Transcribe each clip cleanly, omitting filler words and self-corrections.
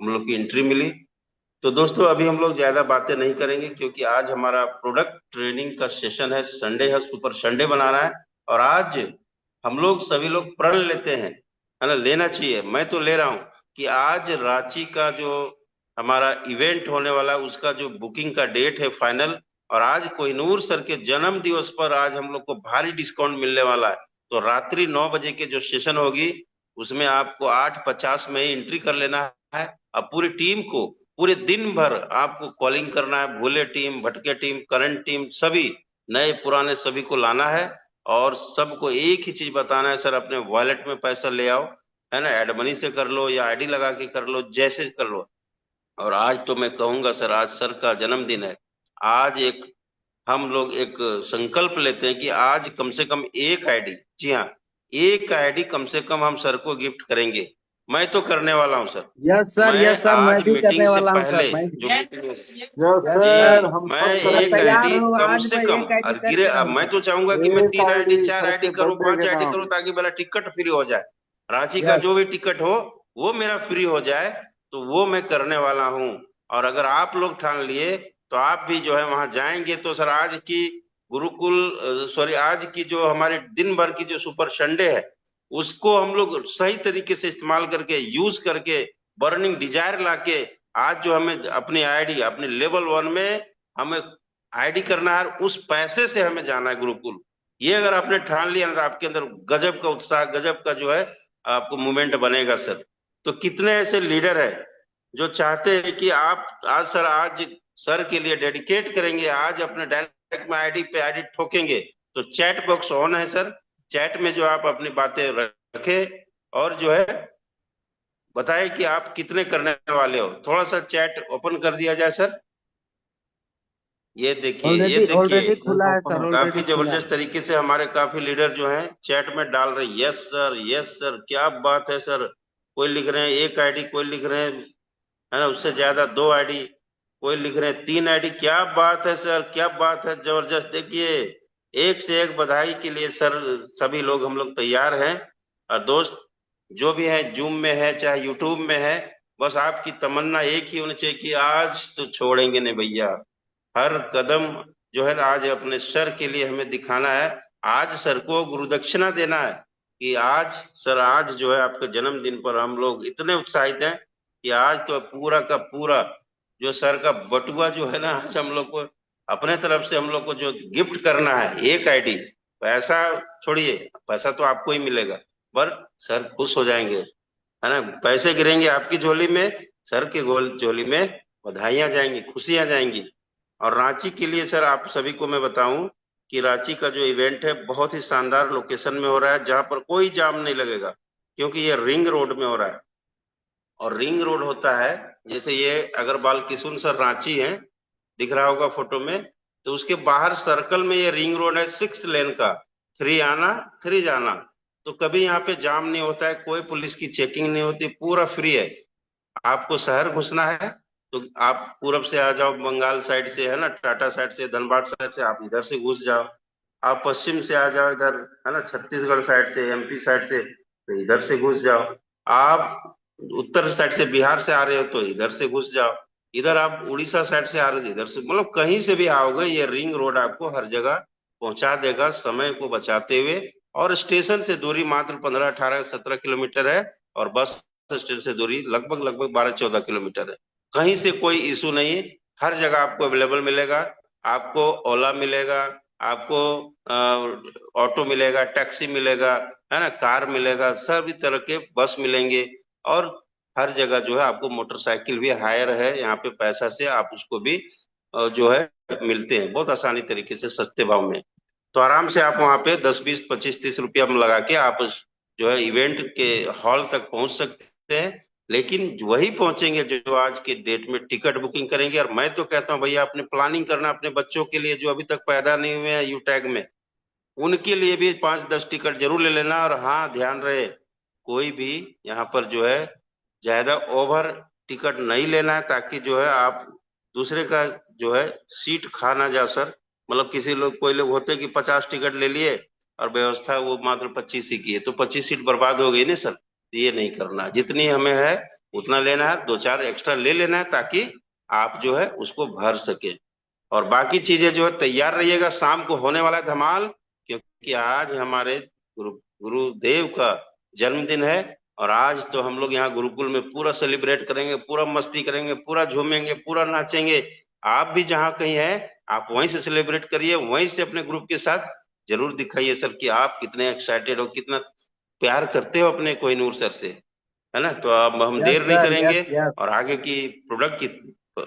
हम लोग की एंट्री मिली। तो दोस्तों अभी हम लोग ज्यादा बातें नहीं करेंगे, क्योंकि आज हमारा प्रोडक्ट ट्रेनिंग का सेशन है, संडे है, सुपर संडे बना रहा है। और आज हम लोग सभी लोग प्रण लेते हैं, है ना, लेना चाहिए, मैं तो ले रहा हूँ कि आज रांची का जो हमारा इवेंट होने वाला है उसका जो बुकिंग का डेट है फाइनल। और आज कोहिनूर सर के जन्म दिवस पर आज हम लोग को भारी डिस्काउंट मिलने वाला है। तो रात्रि 9 बजे के जो सेशन होगी उसमें आपको 8:50 में ही एंट्री कर लेना है। अब पूरी टीम को पूरे दिन भर आपको कॉलिंग करना है, भूले टीम, भटके टीम, करंट टीम, सभी नए पुराने सभी को लाना है। और सबको एक ही चीज बताना है, सर अपने वॉलेट में पैसा ले आओ, है ना, एड मनी से कर लो या आईडी लगा के कर लो, जैसे कर लो। और आज तो मैं कहूंगा सर, आज सर का जन्मदिन है। आज एक हम लोग एक संकल्प लेते हैं कि आज कम से कम एक आईडी, जी हाँ, एक आईडी कम से कम हम सर को गिफ्ट करेंगे। मैं तो करने वाला हूँ सर। मैं यस सर, मैं आज भी मीटिंग करने से वाला हूँ सर, पहले मैं जो भी। Meeting, yes yes sir, sir, जी हम मैं सब मैं एक करेंगे। तैयार आईडी हूँ, कम आज से मैं कम, एक आईडी और गिरे, करके अब मैं रहूंगा। तो चाहूंगा कि मैं एक 3 आईडी आईडी 4 सर आईडी के करूं, बर्थडे पांच के आईडी नाम। करूं, ताकि मेरा टिकट फ्री हो जाए। रांची का यस। जो भी टिकट हो वो मेरा फ्री हो जाए। तो वो मैं करने वाला हूँ। और अगर आप लोग ठान लिए तो आप भी जो है वहां जाएंगे तो सर आज की गुरुकुल, सॉरी, आज की जो हमारे दिन भर की जो सुपर संडे है उसको हम लोग सही तरीके से इस्तेमाल करके, यूज करके, बर्निंग डिजायर लाके, आज जो हमें अपनी आईडी अपने लेवल 1 में हमें आईडी करना है, उस पैसे से हमें जाना है गुरुकुल। ये अगर आपने ठान लिया ना तो आपके अंदर गजब का उत्साह, गजब का जो है आपको मूवमेंट बनेगा सर। तो कितने ऐसे लीडर है जो चाहते हैं कि आप आज सर, आज सर के लिए डेडिकेट करेंगे, आज अपने डायरेक्ट में आईडी पे आईडी ठोकेंगे। तो चैट बॉक्स ऑन है सर, चैट में जो आप अपनी बातें रखें और जो है बताएं कि आप कितने करने वाले हो। थोड़ा सा चैट ओपन कर दिया जाए सर। ये देखिए, ये ऑलरेडी देखिए, ऑलरेडी खुला है ओपन सर, है। काफी ऑलरेडी खुला है। जबरदस्त तरीके से हमारे काफी लीडर जो हैं चैट में डाल रहे हैं, यस सर, यस सर, क्या बात है सर। कोई लिख रहे हैं एक आईडी, कोई लिख रहे हैं, है ना, उससे ज्यादा 2 आईडी, कोई लिख रहे हैं 3 आईडी। क्या बात है सर, क्या बात है, जबरदस्त। देखिए, एक से एक बधाई के लिए सर सभी लोग हम लोग तैयार हैं। और दोस्त जो भी है, जूम में है चाहे यूट्यूब में है, बस आपकी तमन्ना एक ही होनी चाहिए कि आज तो छोड़ेंगे नहीं भैया। हर कदम जो है आज अपने सर के लिए हमें दिखाना है। आज सर को गुरुदक्षिणा देना है कि आज सर, आज जो है आपके जन्मदिन पर हम लोग इतने उत्साहित हैं कि आज तो पूरा का पूरा जो सर का बटुआ जो है ना, आज हम लोग को अपने तरफ से हम लोग को जो गिफ्ट करना है एक आईडी। पैसा छोड़िए, पैसा तो आपको ही मिलेगा, पर सर खुश हो जाएंगे, है ना। पैसे गिरेंगे आपकी झोली में, सर के गोल झोली में बधाइयां जाएंगी, खुशियां जाएंगी। और रांची के लिए सर आप सभी को मैं बताऊं कि रांची का जो इवेंट है बहुत ही शानदार लोकेशन में हो रहा है, जहां पर कोई जाम नहीं लगेगा, क्योंकि ये रिंग रोड में हो रहा है। और रिंग रोड होता है, जैसे ये अग्रवाल किशुन सर रांची है, दिख रहा होगा फोटो में, तो उसके बाहर सर्कल में ये रिंग रोड है 6 लेन का, 3 आना 3 जाना। तो कभी यहाँ पे जाम नहीं होता है, कोई पुलिस की चेकिंग नहीं होती, पूरा फ्री है। आपको शहर घुसना है तो आप पूरब से आ जाओ, बंगाल साइड से, है ना, टाटा साइड से, धनबाद साइड से आप इधर से घुस जाओ। आप पश्चिम से आ जाओ इधर, है ना, छत्तीसगढ़ साइड से, एमपी साइड से, तो इधर से घुस जाओ। आप उत्तर साइड से, बिहार से आ रहे हो तो इधर से घुस जाओ। इधर आप उड़ीसा साइड से आ रहे हो तो इधर से, मतलब कहीं से भी आओगे ये रिंग रोड आपको हर जगह पहुंचा देगा, समय को बचाते हुए। और स्टेशन से दूरी मात्र 15 18 17 किलोमीटर है। और बस स्टैंड से दूरी लगभग लगभग 12 14 किलोमीटर है। कहीं से कोई इशू नहीं, हर जगह आपको अवेलेबल मिलेगा। आपको ओला मिलेगा, आपको ऑटो मिलेगा, टैक्सी मिलेगा, है ना, कार मिलेगा, सभी तरह के बस मिलेंगे। और हर जगह जो है आपको मोटरसाइकिल भी हायर है, यहाँ पे पैसा से आप उसको भी जो है मिलते हैं बहुत आसानी तरीके से, सस्ते भाव में। तो आराम से आप वहां पे 10 20 25 30 रुपया में लगा के आप जो है इवेंट के हॉल तक पहुंच सकते हैं। लेकिन वही पहुंचेंगे जो आज के डेट में टिकट बुकिंग करेंगे। और मैं तो कहता हूँ भैया, अपने प्लानिंग करना अपने बच्चों के लिए जो अभी तक पैदा नहीं हुए हैं यू टैग में, उनके लिए भी 5 10 टिकट जरूर ले लेना। और हाँ, ध्यान रहे, कोई भी यहाँ पर जो है ज्यादा ओवर टिकट नहीं लेना है, ताकि जो है आप दूसरे का जो है सीट खा ना जाओ सर। मतलब किसी लोग, कोई लोग होते हैं कि 50 टिकट ले लिए और व्यवस्था वो मात्र 25 ही की है, तो 25 सीट बर्बाद हो गई ना सर। ये नहीं करना, जितनी हमें है उतना लेना है, 2-4 एक्स्ट्रा ले लेना है, ताकि आप जो है उसको भर सके। और बाकी चीजें जो है तैयार रहिएगा, शाम को होने वाला है धमाल, क्योंकि आज हमारे गुरुदेव का जन्मदिन है। और आज तो हम लोग यहाँ गुरुकुल में पूरा सेलिब्रेट करेंगे, पूरा मस्ती करेंगे, पूरा झूमेंगे, पूरा नाचेंगे। आप भी जहाँ कहीं हैं, आप वहीं से सेलिब्रेट करिए, वहीं से अपने ग्रुप के साथ जरूर दिखाइए सर कि आप कितने एक्साइटेड हो, कितना प्यार करते हो अपने कोहिनूर सर से, है ना। तो अब हम यस देर नहीं सर, यस करेंगे, यस। और आगे की प्रोडक्ट की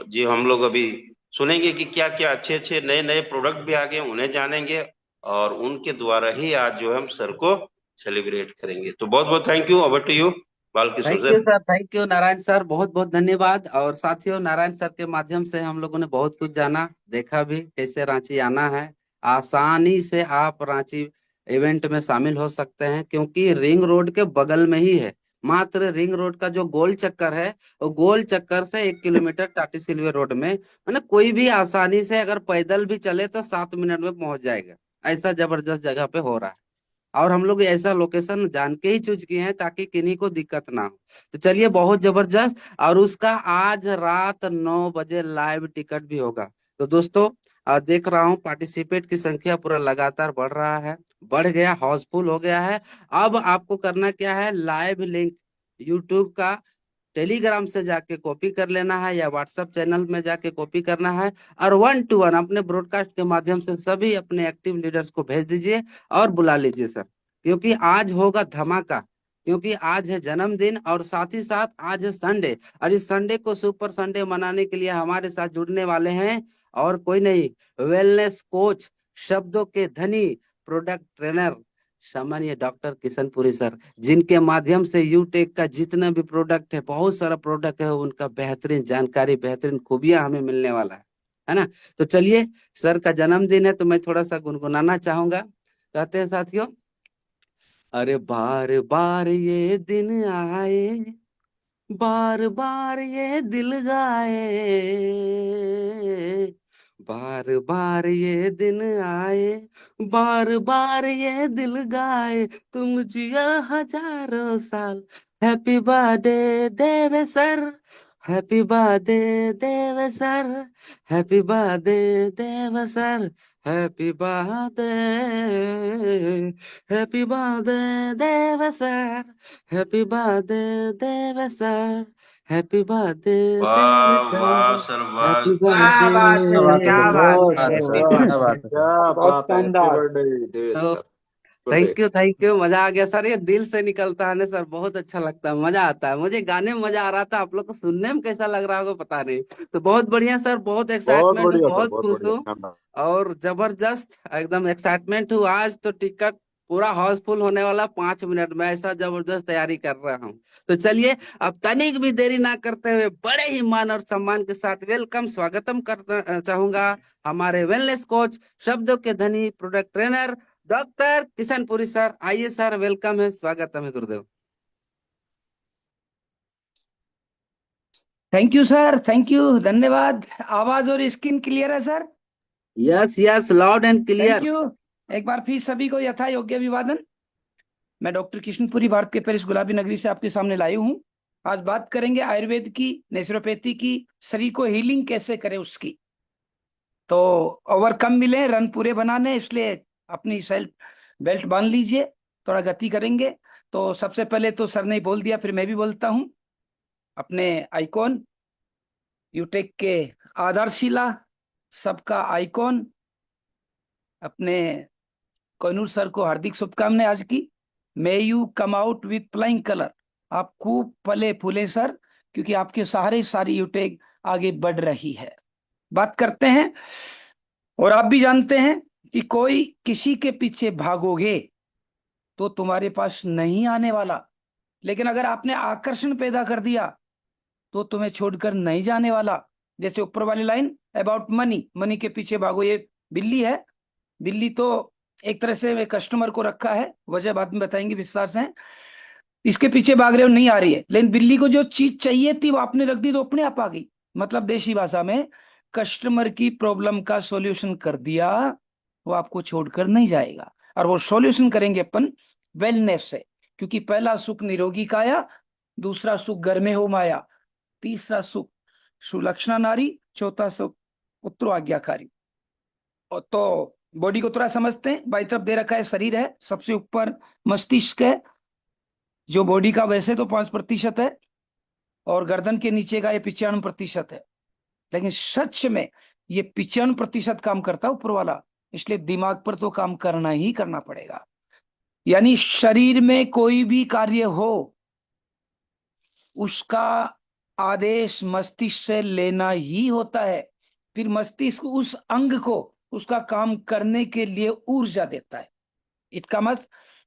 जी हम लोग अभी सुनेंगे कि क्या क्या अच्छे अच्छे नए नए प्रोडक्ट भी आ गए, उन्हें जानेंगे। और उनके द्वारा ही आज जो है हम सर को सेलिब्रेट करेंगे। तो बहुत बहुत thank you, over to you Balkishore thank you sir. Sir, thank you Narayan sir, बहुत बहुत धन्यवाद। और साथियों, नारायण सर के माध्यम से हम लोगों ने बहुत कुछ जाना, देखा भी कैसे रांची आना है। आसानी से आप रांची इवेंट में शामिल हो सकते हैं, क्योंकि रिंग रोड के बगल में ही है। मात्र रिंग रोड का जो गोल चक्कर है, वो गोल चक्कर से 1 किलोमीटर टाटी सिल्वे रोड में, मतलब कोई भी आसानी से अगर पैदल भी चले तो 7 मिनट में पहुंच जाएगा। ऐसा जबरदस्त जगह पे हो रहा है। और हम लोग ऐसा लोकेशन जान के ही चूज किए हैं ताकि किन्हीं को दिक्कत ना हो। तो चलिए, बहुत जबरदस्त। और उसका आज रात 9 बजे लाइव टिकट भी होगा। तो दोस्तों, देख रहा हूँ पार्टिसिपेट की संख्या पूरा लगातार बढ़ रहा है, बढ़ गया, हाउसफुल हो गया है। अब आपको करना क्या है, लाइव लिंक यूट्यूब का टेलीग्राम से जाके कॉपी कर लेना है, या व्हाट्सएप चैनल में जाके कॉपी करना है। और 1 to 1 अपने ब्रॉडकास्ट के माध्यम से सभी अपने एक्टिव लीडर्स को भेज दीजिए और बुला लीजिए सर, क्योंकि आज होगा धमाका। क्योंकि आज है जन्मदिन, और साथ ही साथ आज है संडे। और इस संडे को सुपर संडे मनाने के लिए हमारे साथ जुड़ने वाले हैं और कोई नहीं, वेलनेस कोच, शब्दों के धनी, प्रोडक्ट ट्रेनर, सामान्य डॉक्टर किशनपुरी सर, जिनके माध्यम से यूटेक का जितना भी प्रोडक्ट है, बहुत सारा प्रोडक्ट है, उनका बेहतरीन जानकारी, बेहतरीन खूबियां हमें मिलने वाला है ना। तो चलिए, सर का जन्मदिन है तो मैं थोड़ा सा गुनगुनाना चाहूंगा। कहते हैं साथियों, अरे बार बार ये दिन आए, बार बार ये दिल गाए, बार बार ये दिन आए, बार बार ये दिल गाए, तुम जिया हजारों साल। हैप्पी बर्थडे देवे सर, हैप्पी बर्थडे देवे सर, हैप्पी बर्थडे देवे sir, happy birthday, happy birthday देवे सर, हैप्पी बर्थडे देवे सर, हैप्पी बर्थडे देवे वाह वाह सर, सर वाह। हैप्पी क्या बात है, बर्थडे। क्या बात है सर, क्या बात बहुत है, बहुत हैप्पी वाह, क्या बर्थडे। बात है सर। क्या बहुत बात है, हैप्पी शानदार। बर्थडे देवेश तो sir. Good day. Thank you, मजा आ गया सर, ये दिल से निकलता है ना सर, बहुत अच्छा लगता है, मजा आता है। मुझे गाने में मजा आ रहा था, आप लोग को सुनने में कैसा लग रहा होगा पता नहीं। तो बहुत बढ़िया सर, बहुत बहुत एक्साइटमेंट हूँ, बढ़िया सर, बहुत बहुत खुश बढ़िया, हूँ। शानदार। और जबरदस्त एकदम एक्साइटमेंट हूँ। आज तो टिकट पूरा हाउसफुल होने वाला, 5 मिनट में, ऐसा जबरदस्त तैयारी कर रहा हूँ। तो चलिए, अब तनिक भी देरी ना करते हुए बड़े ही मान और सम्मान के साथ वेलकम, स्वागतम करना चाहूंगा हमारे वेलनेस कोच, शब्दों के धनी, product trainer, doctor Kishanpuri sir. आइए सर, वेलकम है, स्वागतम है गुरुदेव। Thank you sir, thank you, धन्यवाद। आवाज और स्क्रीन क्लियर है sir? Yes yes, loud and thank clear. You. एक बार फिर सभी को यथा योग्य अभिवादन। मैं डॉक्टर किशनपुरी, भारत के पेरिस गुलाबी नगरी से आपके सामने लाई हूँ। आज बात करेंगे आयुर्वेद की, नेचुरोपैथी की, शरीर को हीलिंग कैसे करें उसकी। तो ओवर कम मिले, रन पूरे बनाने, इसलिए अपनी सेल्फ बेल्ट बांध लीजिए, थोड़ा गति करेंगे। तो सबसे पहले तो सर ने ही बोल दिया, फिर मैं भी बोलता हूँ। अपने आइकॉन, यूटेक के आधारशिला, सबका आइकॉन, अपने कोहिनूर सर को हार्दिक शुभकामनाएं आज की। May you come out with flying colour. आप खूब फले फूले सर, क्योंकि आपके सहारे सारी यूटेक आगे बढ़ रही है। बात करते हैं। और आप भी जानते हैं कि कोई किसी के पीछे भागोगे तो तुम्हारे पास नहीं आने वाला, लेकिन अगर आपने आकर्षण पैदा कर दिया तो तुम्हें छोड़कर नहीं जाने वाला। जैसे ऊपर वाली लाइन अबाउट मनी, मनी के पीछे भागो, ये बिल्ली है। बिल्ली तो एक तरह से कस्टमर को रखा है, वजह बाद में बताएंगे विस्तार से। इसके पीछे भाग रहे हो, नहीं आ रही है, लेकिन बिल्ली को जो चीज चाहिए थी वो आपने रख दी तो अपने आप आ गई। मतलब देशी भाषा में, कस्टमर की प्रॉब्लम का सॉल्यूशन कर दिया, वो आपको छोड़कर नहीं जाएगा। और वो सॉल्यूशन करेंगे अपन वेलनेस से, क्योंकि पहला सुख निरोगी काया, दूसरा सुख गर्मे हो माया, तीसरा सुख सुलक्षणा नारी, चौथा सुख पुत्रो आज्ञाकारी। और तो बॉडी को थोड़ा समझते हैं। बाई तरफ दे रखा है शरीर है, सबसे ऊपर मस्तिष्क है जो बॉडी का वैसे तो 5% है, और गर्दन के नीचे का ये 95% है, लेकिन सच में ये 95% काम करता है ऊपर वाला, इसलिए दिमाग पर तो काम करना ही करना पड़ेगा। यानी शरीर में कोई भी कार्य हो उसका आदेश मस्तिष्क से लेना ही होता है, फिर मस्तिष्क उस अंग को उसका काम करने के लिए ऊर्जा देता है। इसका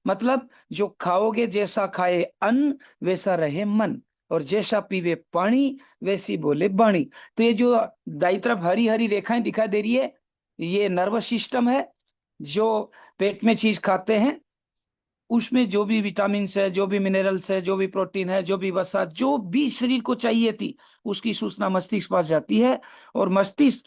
मतलब जो खाओगे, जैसा खाए अन्न वैसा रहे मन, और जैसा पीवे पानी वैसी बोले बाणी। तो ये जो दाई तरफ हरी हरी रेखाएं दिखाई दे रही है, ये नर्वस सिस्टम है। जो पेट में चीज खाते हैं उसमें जो भी विटामिन है, जो भी मिनरल्स है, जो भी प्रोटीन है, जो भी वसा, जो भी शरीर को चाहिए थी, उसकी सूचना मस्तिष्क पास जाती है, और मस्तिष्क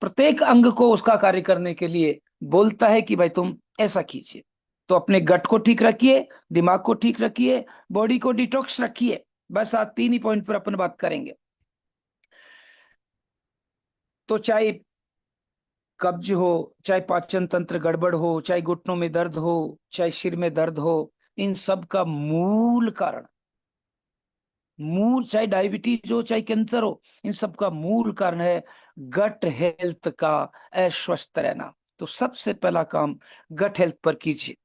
प्रत्येक अंग को उसका कार्य करने के लिए बोलता है कि भाई तुम ऐसा कीजिए। तो अपने गट को ठीक रखिए, दिमाग को ठीक रखिए, बॉडी को डिटॉक्स रखिए। बस आज 3 ही पॉइंट पर अपन बात करेंगे। तो चाहे कब्ज हो, चाहे पाचन तंत्र गड़बड़ हो, चाहे घुटनों में दर्द हो, चाहे सिर में दर्द हो, इन सब का मूल कारण, चाहे डायबिटीज हो चाहे कैंसर हो, इन सब का मूल कारण है गट हेल्थ का अस्वस्थ रहना। तो सबसे पहला काम गट हेल्थ पर कीजिए,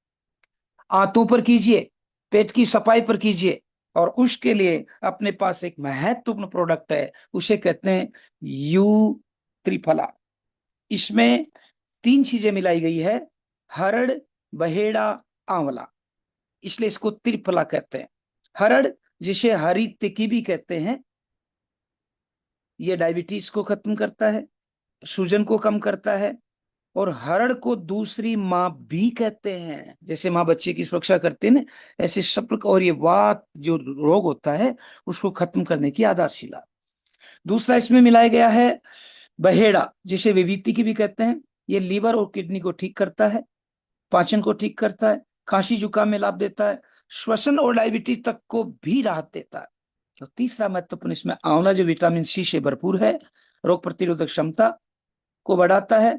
आंतों पर कीजिए, पेट की सफाई पर कीजिए, और उसके लिए अपने पास एक महत्वपूर्ण प्रोडक्ट है, उसे कहते हैं यू त्रिफला। इसमें 3 चीजें मिलाई गई है, हरड़, बहेड़ा, आंवला, इसलिए इसको त्रिफला कहते हैं। हरड़, जिसे हरी तिकी भी कहते हैं, ये डायबिटीज को खत्म करता है, सूजन को कम करता है, और हरड़ को दूसरी माँ भी कहते हैं। जैसे माँ बच्चे की सुरक्षा करते हैं ना, ऐसे सब, और ये वात जो रोग होता है उसको खत्म करने की आधारशिला। दूसरा इसमें मिलाया गया है बहेड़ा, जिसे विभूति की भी कहते हैं। ये लीवर और किडनी को ठीक करता है, पाचन को ठीक करता है, खांसी जुकाम में लाभ देता है, श्वसन और डायबिटीज तक को भी राहत देता है। तो तीसरा महत्वपूर्ण इसमें आंवला, जो विटामिन सी से भरपूर है, रोग प्रतिरोधक क्षमता को बढ़ाता है,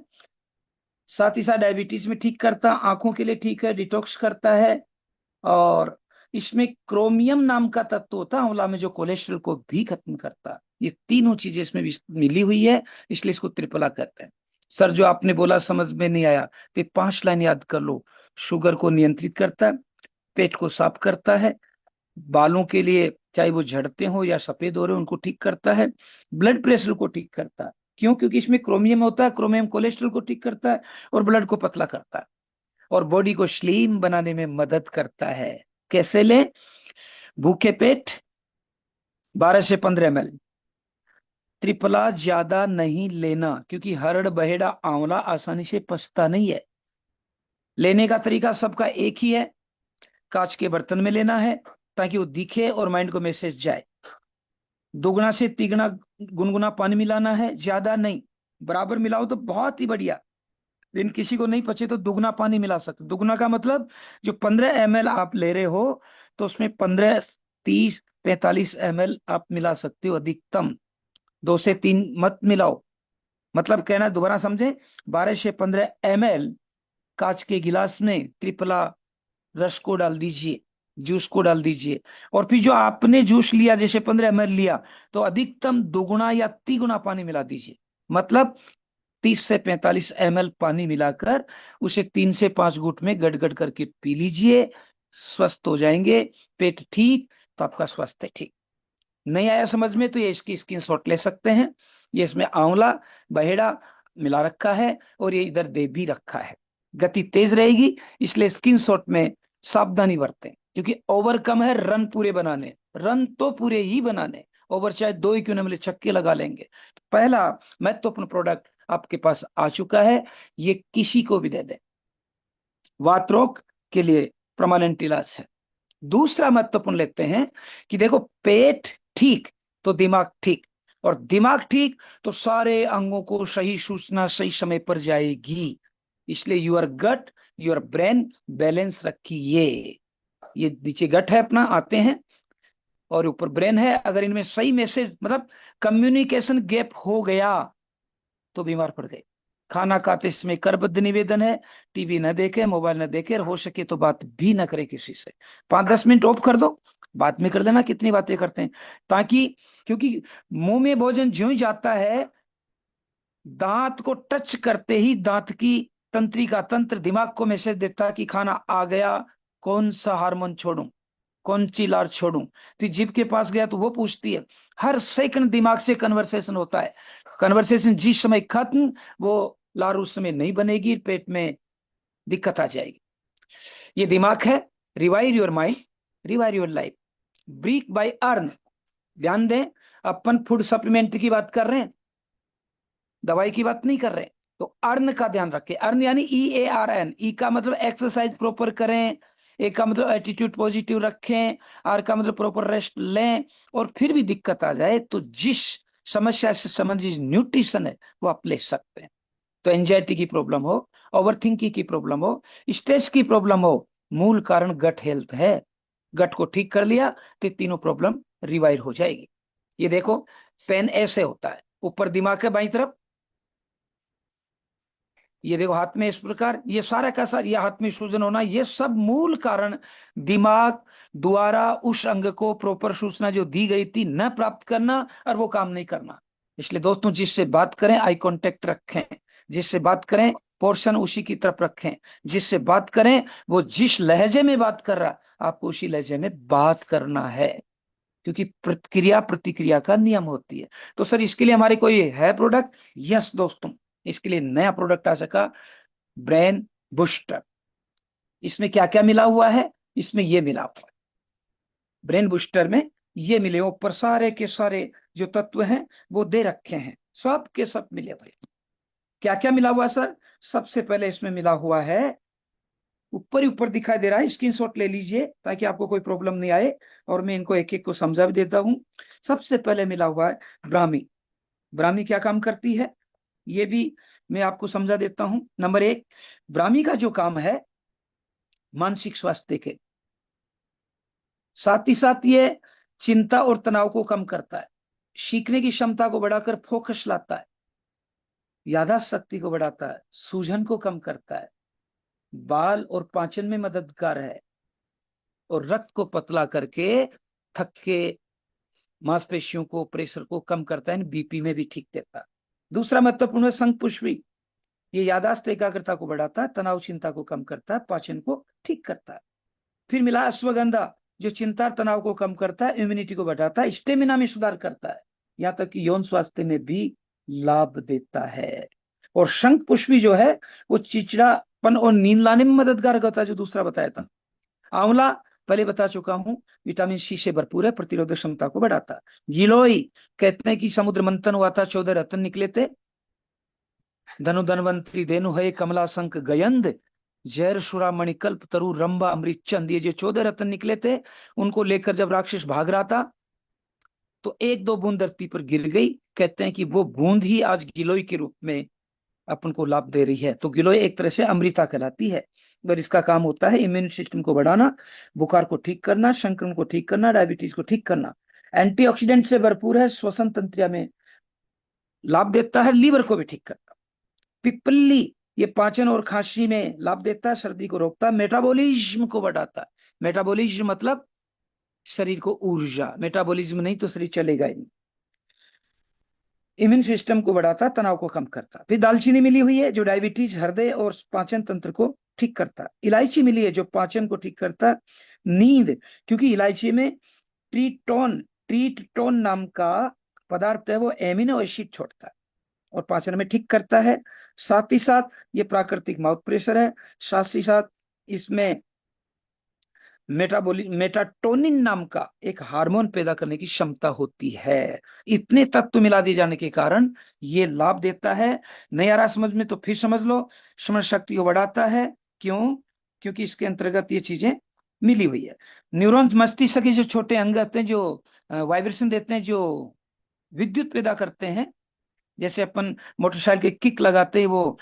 साथ ही साथ डायबिटीज में ठीक करता, आंखों के लिए ठीक है, डिटॉक्स करता है। और इसमें क्रोमियम नाम का तत्व होता है आंवला में, जो कोलेस्ट्रॉल को भी खत्म करता है। ये तीनों चीजें इसमें मिली हुई है, इसलिए इसको त्रिफला कहते हैं। सर, जो आपने बोला समझ में नहीं आया, तो 5 लाइन याद कर लो। शुगर को नियंत्रित करता है, पेट को साफ करता है, बालों के लिए चाहे वो झड़ते हो या सफेद हो रहे हो उनको ठीक करता है, ब्लड प्रेशर को ठीक करता है। क्यों? क्योंकि इसमें क्रोमियम होता है, क्रोमियम कोलेस्ट्रॉल को ठीक करता है और ब्लड को पतला करता है, और बॉडी को स्लिम बनाने में मदद करता है। कैसे ले? भूखे पेट 12 से 15 ml। त्रिफला ज्यादा नहीं लेना, क्योंकि हरड़, बहेड़ा, आंवला आसानी से पचता नहीं है। लेने का तरीका सबका एक ही है, कांच के बर्तन में लेना है ताकि वो दिखे और माइंड को मैसेज जाए। दोगुना से तिगुना गुनगुना पानी मिलाना है, ज्यादा नहीं, बराबर मिलाओ तो बहुत ही बढ़िया। लेकिन किसी को नहीं पचे तो दुगना पानी मिला सकते। दुगना का मतलब जो 15 ml आप ले रहे हो, तो उसमें 15, 30, 45 ml आप मिला सकते हो अधिकतम। 2 से 3 मत मिलाओ। मतलब कहना, दोबारा समझे, 12 से 15 ml कांच के गिलास में त्रिफला रस को डाल दीजिए, जूस को डाल दीजिए, और फिर जो आपने जूस लिया, जैसे 15 ml लिया, तो अधिकतम दोगुना या तिगुना पानी मिला दीजिए। मतलब 30 से 45 ml पानी मिलाकर उसे 3 से 5 घूंट में गड़गड़ करके पी लीजिए, स्वस्थ हो जाएंगे। पेट ठीक तो आपका स्वास्थ्य ठीक। नहीं आया समझ में तो ये इसकी स्क्रीनशॉट ले सकते हैं। ये इसमें आंवला, बहेड़ा मिला रखा है, और ये इधर दे भी रखा है। गति तेज रहेगी, इसलिए स्क्रीनशॉट में सावधानी बरतें, क्योंकि ओवर कम है, रन पूरे बनाने, रन तो पूरे ही बनाने, ओवर चाहे 2 ही क्यों न मिले, छक्के लगा लेंगे। तो पहला महत्वपूर्ण प्रोडक्ट आपके पास आ चुका है, ये किसी को भी दे दें, वात रोग के लिए परमानेंट इलाज है। दूसरा महत्वपूर्ण लेते हैं कि देखो, पेट ठीक तो दिमाग ठीक, और दिमाग ठीक तो सारे अंगों को सही सूचना सही समय पर जाएगी। इसलिए your gut, your brain balance रखिए। ये नीचे गट है अपना, आते हैं, और ऊपर ब्रेन है। अगर इनमें सही मैसेज मतलब कम्युनिकेशन गैप हो गया तो बीमार पड़ गए। खाना खाते समय करबद्ध निवेदन है, टीवी न देखे, मोबाइल न देखे, और हो सके तो बात भी न करे किसी से। 5-10 मिनट ऑफ कर दो, बाद में कर देना, कितनी बातें करते हैं। ताकि क्योंकि मुंह में भोजन ज्यों ही जाता है, दांत को टच करते ही दांत की तंत्रिका तंत्र दिमाग को मैसेज देता है कि खाना आ गया, कौन सा हार्मोन छोड़ूं, कौन सी लार छोड़ूं। तो जीभ के पास गया तो वो पूछती है। हर सेकंड दिमाग से कन्वर्सेशन होता है। कन्वर्सेशन जिस समय खत्म, वो लार उस समय नहीं बनेगी, पेट में दिक्कत आ जाएगी। ये दिमाग है। Revive your mind, revive your life, ब्रीक बाय अर्न। ध्यान दें, अपन फूड सप्लीमेंट की बात कर रहे हैं, दवाई की बात नहीं कर रहे। तो अर्न का ध्यान रखें। अर्न यानी EARN। ई का मतलब एक्सरसाइज प्रॉपर करें, ए का मतलब एटीट्यूड पॉजिटिव रखें, आर का मतलब प्रॉपर रेस्ट लें। और फिर भी दिक्कत आ जाए तो जिस समस्या से संबंधित न्यूट्रिशन है वो आप ले सकते हैं। तो एंजाइटी की प्रॉब्लम हो, ओवर थिंकिंग की प्रॉब्लम हो, स्ट्रेस की प्रॉब्लम हो, मूल कारण गट हेल्थ है। गट को ठीक कर लिया तो तीनों प्रॉब्लम रिवाइव हो जाएगी। ये देखो, पेन ऐसे होता है, ऊपर दिमाग के बाईं तरफ, ये देखो हाथ में इस प्रकार, ये सारा का सारा, ये हाथ में सूजन होना, ये सब मूल कारण दिमाग द्वारा उस अंग को प्रॉपर सूचना जो दी गई थी न प्राप्त करना, और वो काम नहीं करना। इसलिए दोस्तों, जिससे बात करें आई कांटेक्ट रखें, जिससे बात करें पोर्शन उसी की तरफ रखें, जिससे बात करें वो जिस लहजे में बात कर रहा आपको उसी लहजे में बात करना है, क्योंकि प्रतिक्रिया प्रतिक्रिया का नियम होती है। तो सर इसके लिए हमारे कोई है प्रोडक्ट? यस दोस्तों, इसके लिए नया प्रोडक्ट आ सका, ब्रेन बूस्टर। इसमें क्या क्या मिला हुआ है? इसमें ये मिला हुआ है, ब्रेन बूस्टर में ये मिले ऊपर सारे के सारे जो तत्व हैं वो दे रखे हैं, सब के सब मिले हुए। क्या क्या मिला हुआ है सर? सबसे पहले इसमें मिला हुआ है, ऊपर ही ऊपर दिखाई दे रहा है, स्क्रीनशॉट ले लीजिए ताकि आपको कोई प्रॉब्लम नहीं आए, और मैं इनको एक एक को समझा भी देता हूं। सबसे पहले मिला हुआ है ब्राह्मी। ब्राह्मी क्या काम करती है ये भी मैं आपको समझा देता हूं। नंबर 1, ब्राह्मी का जो काम है मानसिक स्वास्थ्य के साथ ही साथ ये चिंता और तनाव को कम करता है, सीखने की क्षमता को बढ़ाकर फोकस लाता है, याददाश्त शक्ति को बढ़ाता है, सूजन को कम करता है, बाल और पाचन में मददगार है, और रक्त को पतला करके थक्के मांसपेशियों को, प्रेशर को कम करता है, बीपी में भी ठीक देता है। दूसरा महत्वपूर्ण है शंखपुष्पी। ये याददाश्त एकाग्रता को बढ़ाता है, तनाव चिंता को कम करता है, पाचन को ठीक करता है। फिर मिला अश्वगंधा, जो चिंता तनाव को कम करता है, इम्यूनिटी को बढ़ाता है, स्टेमिना में सुधार करता है, यहाँ तक कि यौन स्वास्थ्य में भी लाभ देता है। और शंख पुष्पी जो है वो चिड़चिड़ापन और नींद लाने में मददगार होता है, जो दूसरा बताया था। आंवला पहले बता चुका हूं, विटामिन सी से भरपूर है, प्रतिरोधक क्षमता को बढ़ाता है। गिलोय, कहते हैं कि समुद्र मंथन हुआ था, 14 रत्न निकले थे, धनु धनवंतरी धेनु है, कमला शंख गयंद, जैर सुरा मणिकल्प तरु रंबा अमृत चंद, ये जो 14 रत्न निकले थे, उनको लेकर जब राक्षस भाग रहा था तो एक दो बूंद धरती पर गिर गई। कहते हैं कि वो बूंद ही आज गिलोय के रूप में अपन को लाभ दे रही है। तो गिलोय एक तरह से अमृता कहलाती है, और इसका काम होता है इम्यून सिस्टम को बढ़ाना, बुखार को ठीक करना, संक्रमण को ठीक करना, डायबिटीज को ठीक करना। एंटीऑक्सीडेंट से भरपूर है, श्वसन तंत्र में लाभ देता है, लीवर को भी ठीक करता है। पिपली, ये पाचन और खांसी में लाभ देता है, सर्दी को रोकता है, मेटाबॉलिज्म को बढ़ाता है। मेटाबॉलिज्म मतलब शरीर को ऊर्जा, मेटाबॉलिज्म नहीं तो शरीर चलेगा ही नहीं। इम्यून सिस्टम को बढ़ाता है, तनाव को कम करता है। फिर दालचीनी मिली हुई है जो डायबिटीज, हृदय और पाचन तंत्र को ठीक करता है। इलायची मिली है जो पाचन को ठीक करता है। नींद, क्योंकि इलायची में ट्रीटोन ट्रीटोन नाम का पदार्थ है, वो एमिनो एसिड छोड़ता है और पाचन में ठीक करता है। साथ ही साथ ये प्राकृतिक माउथ प्रेशर है, साथ ही साथ इसमें मेटाटोनिन नाम का एक हार्मोन पैदा करने की क्षमता होती है। इतने तत्व मिला दिए जाने के कारण ये लाभ देता है। नहीं आ रहा समझ में तो फिर समझ लो, स्मरण शक्ति को बढ़ाता है। क्यों? क्योंकि इसके अंतर्गत ये चीजें मिली हुई है। न्यूरॉन मस्तिष्क के जो छोटे अंग होते हैं, जो वाइब्रेशन देते हैं, जो विद्युत पैदा करते हैं, जैसे अपन मोटरसाइकिल के किक लगाते हैं, वो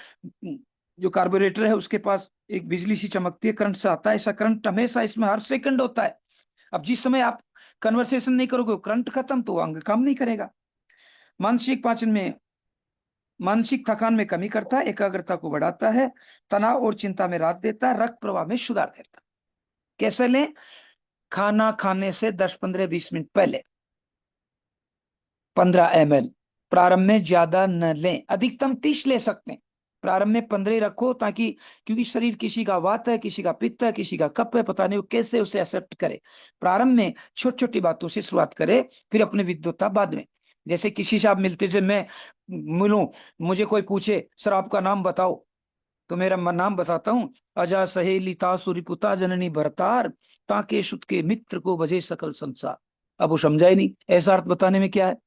जो कार्बोरेटर है उसके पास एक बिजली सी चमकती है, करंट से आता है। ऐसा करंट हमेशा इसमें हर सेकंड होता है। अब जिस समय आप कन्वर्सेशन नहीं करोगे, करंट खत्म, तो अंग काम नहीं करेगा। मानसिक पाचन में, मानसिक थकान में कमी करता है, एकाग्रता को बढ़ाता है, तनाव और चिंता में राहत देता है, रक्त प्रवाह में सुधार देता है। कैसे लें? खाना खाने से 10-15-20 मिनट पहले 15 ml। प्रारंभ में ज्यादा न लें, अधिकतम 30 ले सकते हैं, प्रारंभ में 15 ही रखो, ताकि, क्योंकि शरीर किसी का वात है, किसी का पित्त है, किसी का कफ है, पता नहीं वो कैसे उसे एक्सेप्ट करे। प्रारंभ में छोटी छोटी बातों से शुरुआत करे, फिर अपनी विद्वता बाद में। जैसे किसी से आप मिलते थे, मैं मिलूं, मुझे कोई पूछे सर आपका नाम बताओ, तो मेरा नाम बताता हूँ, अजा सहेली तासुरिपुता जननी भरतार, ताके सुत के मित्र को बजे सकल संसार। अब वो समझा ही नहीं, ऐसा अर्थ बताने में क्या है?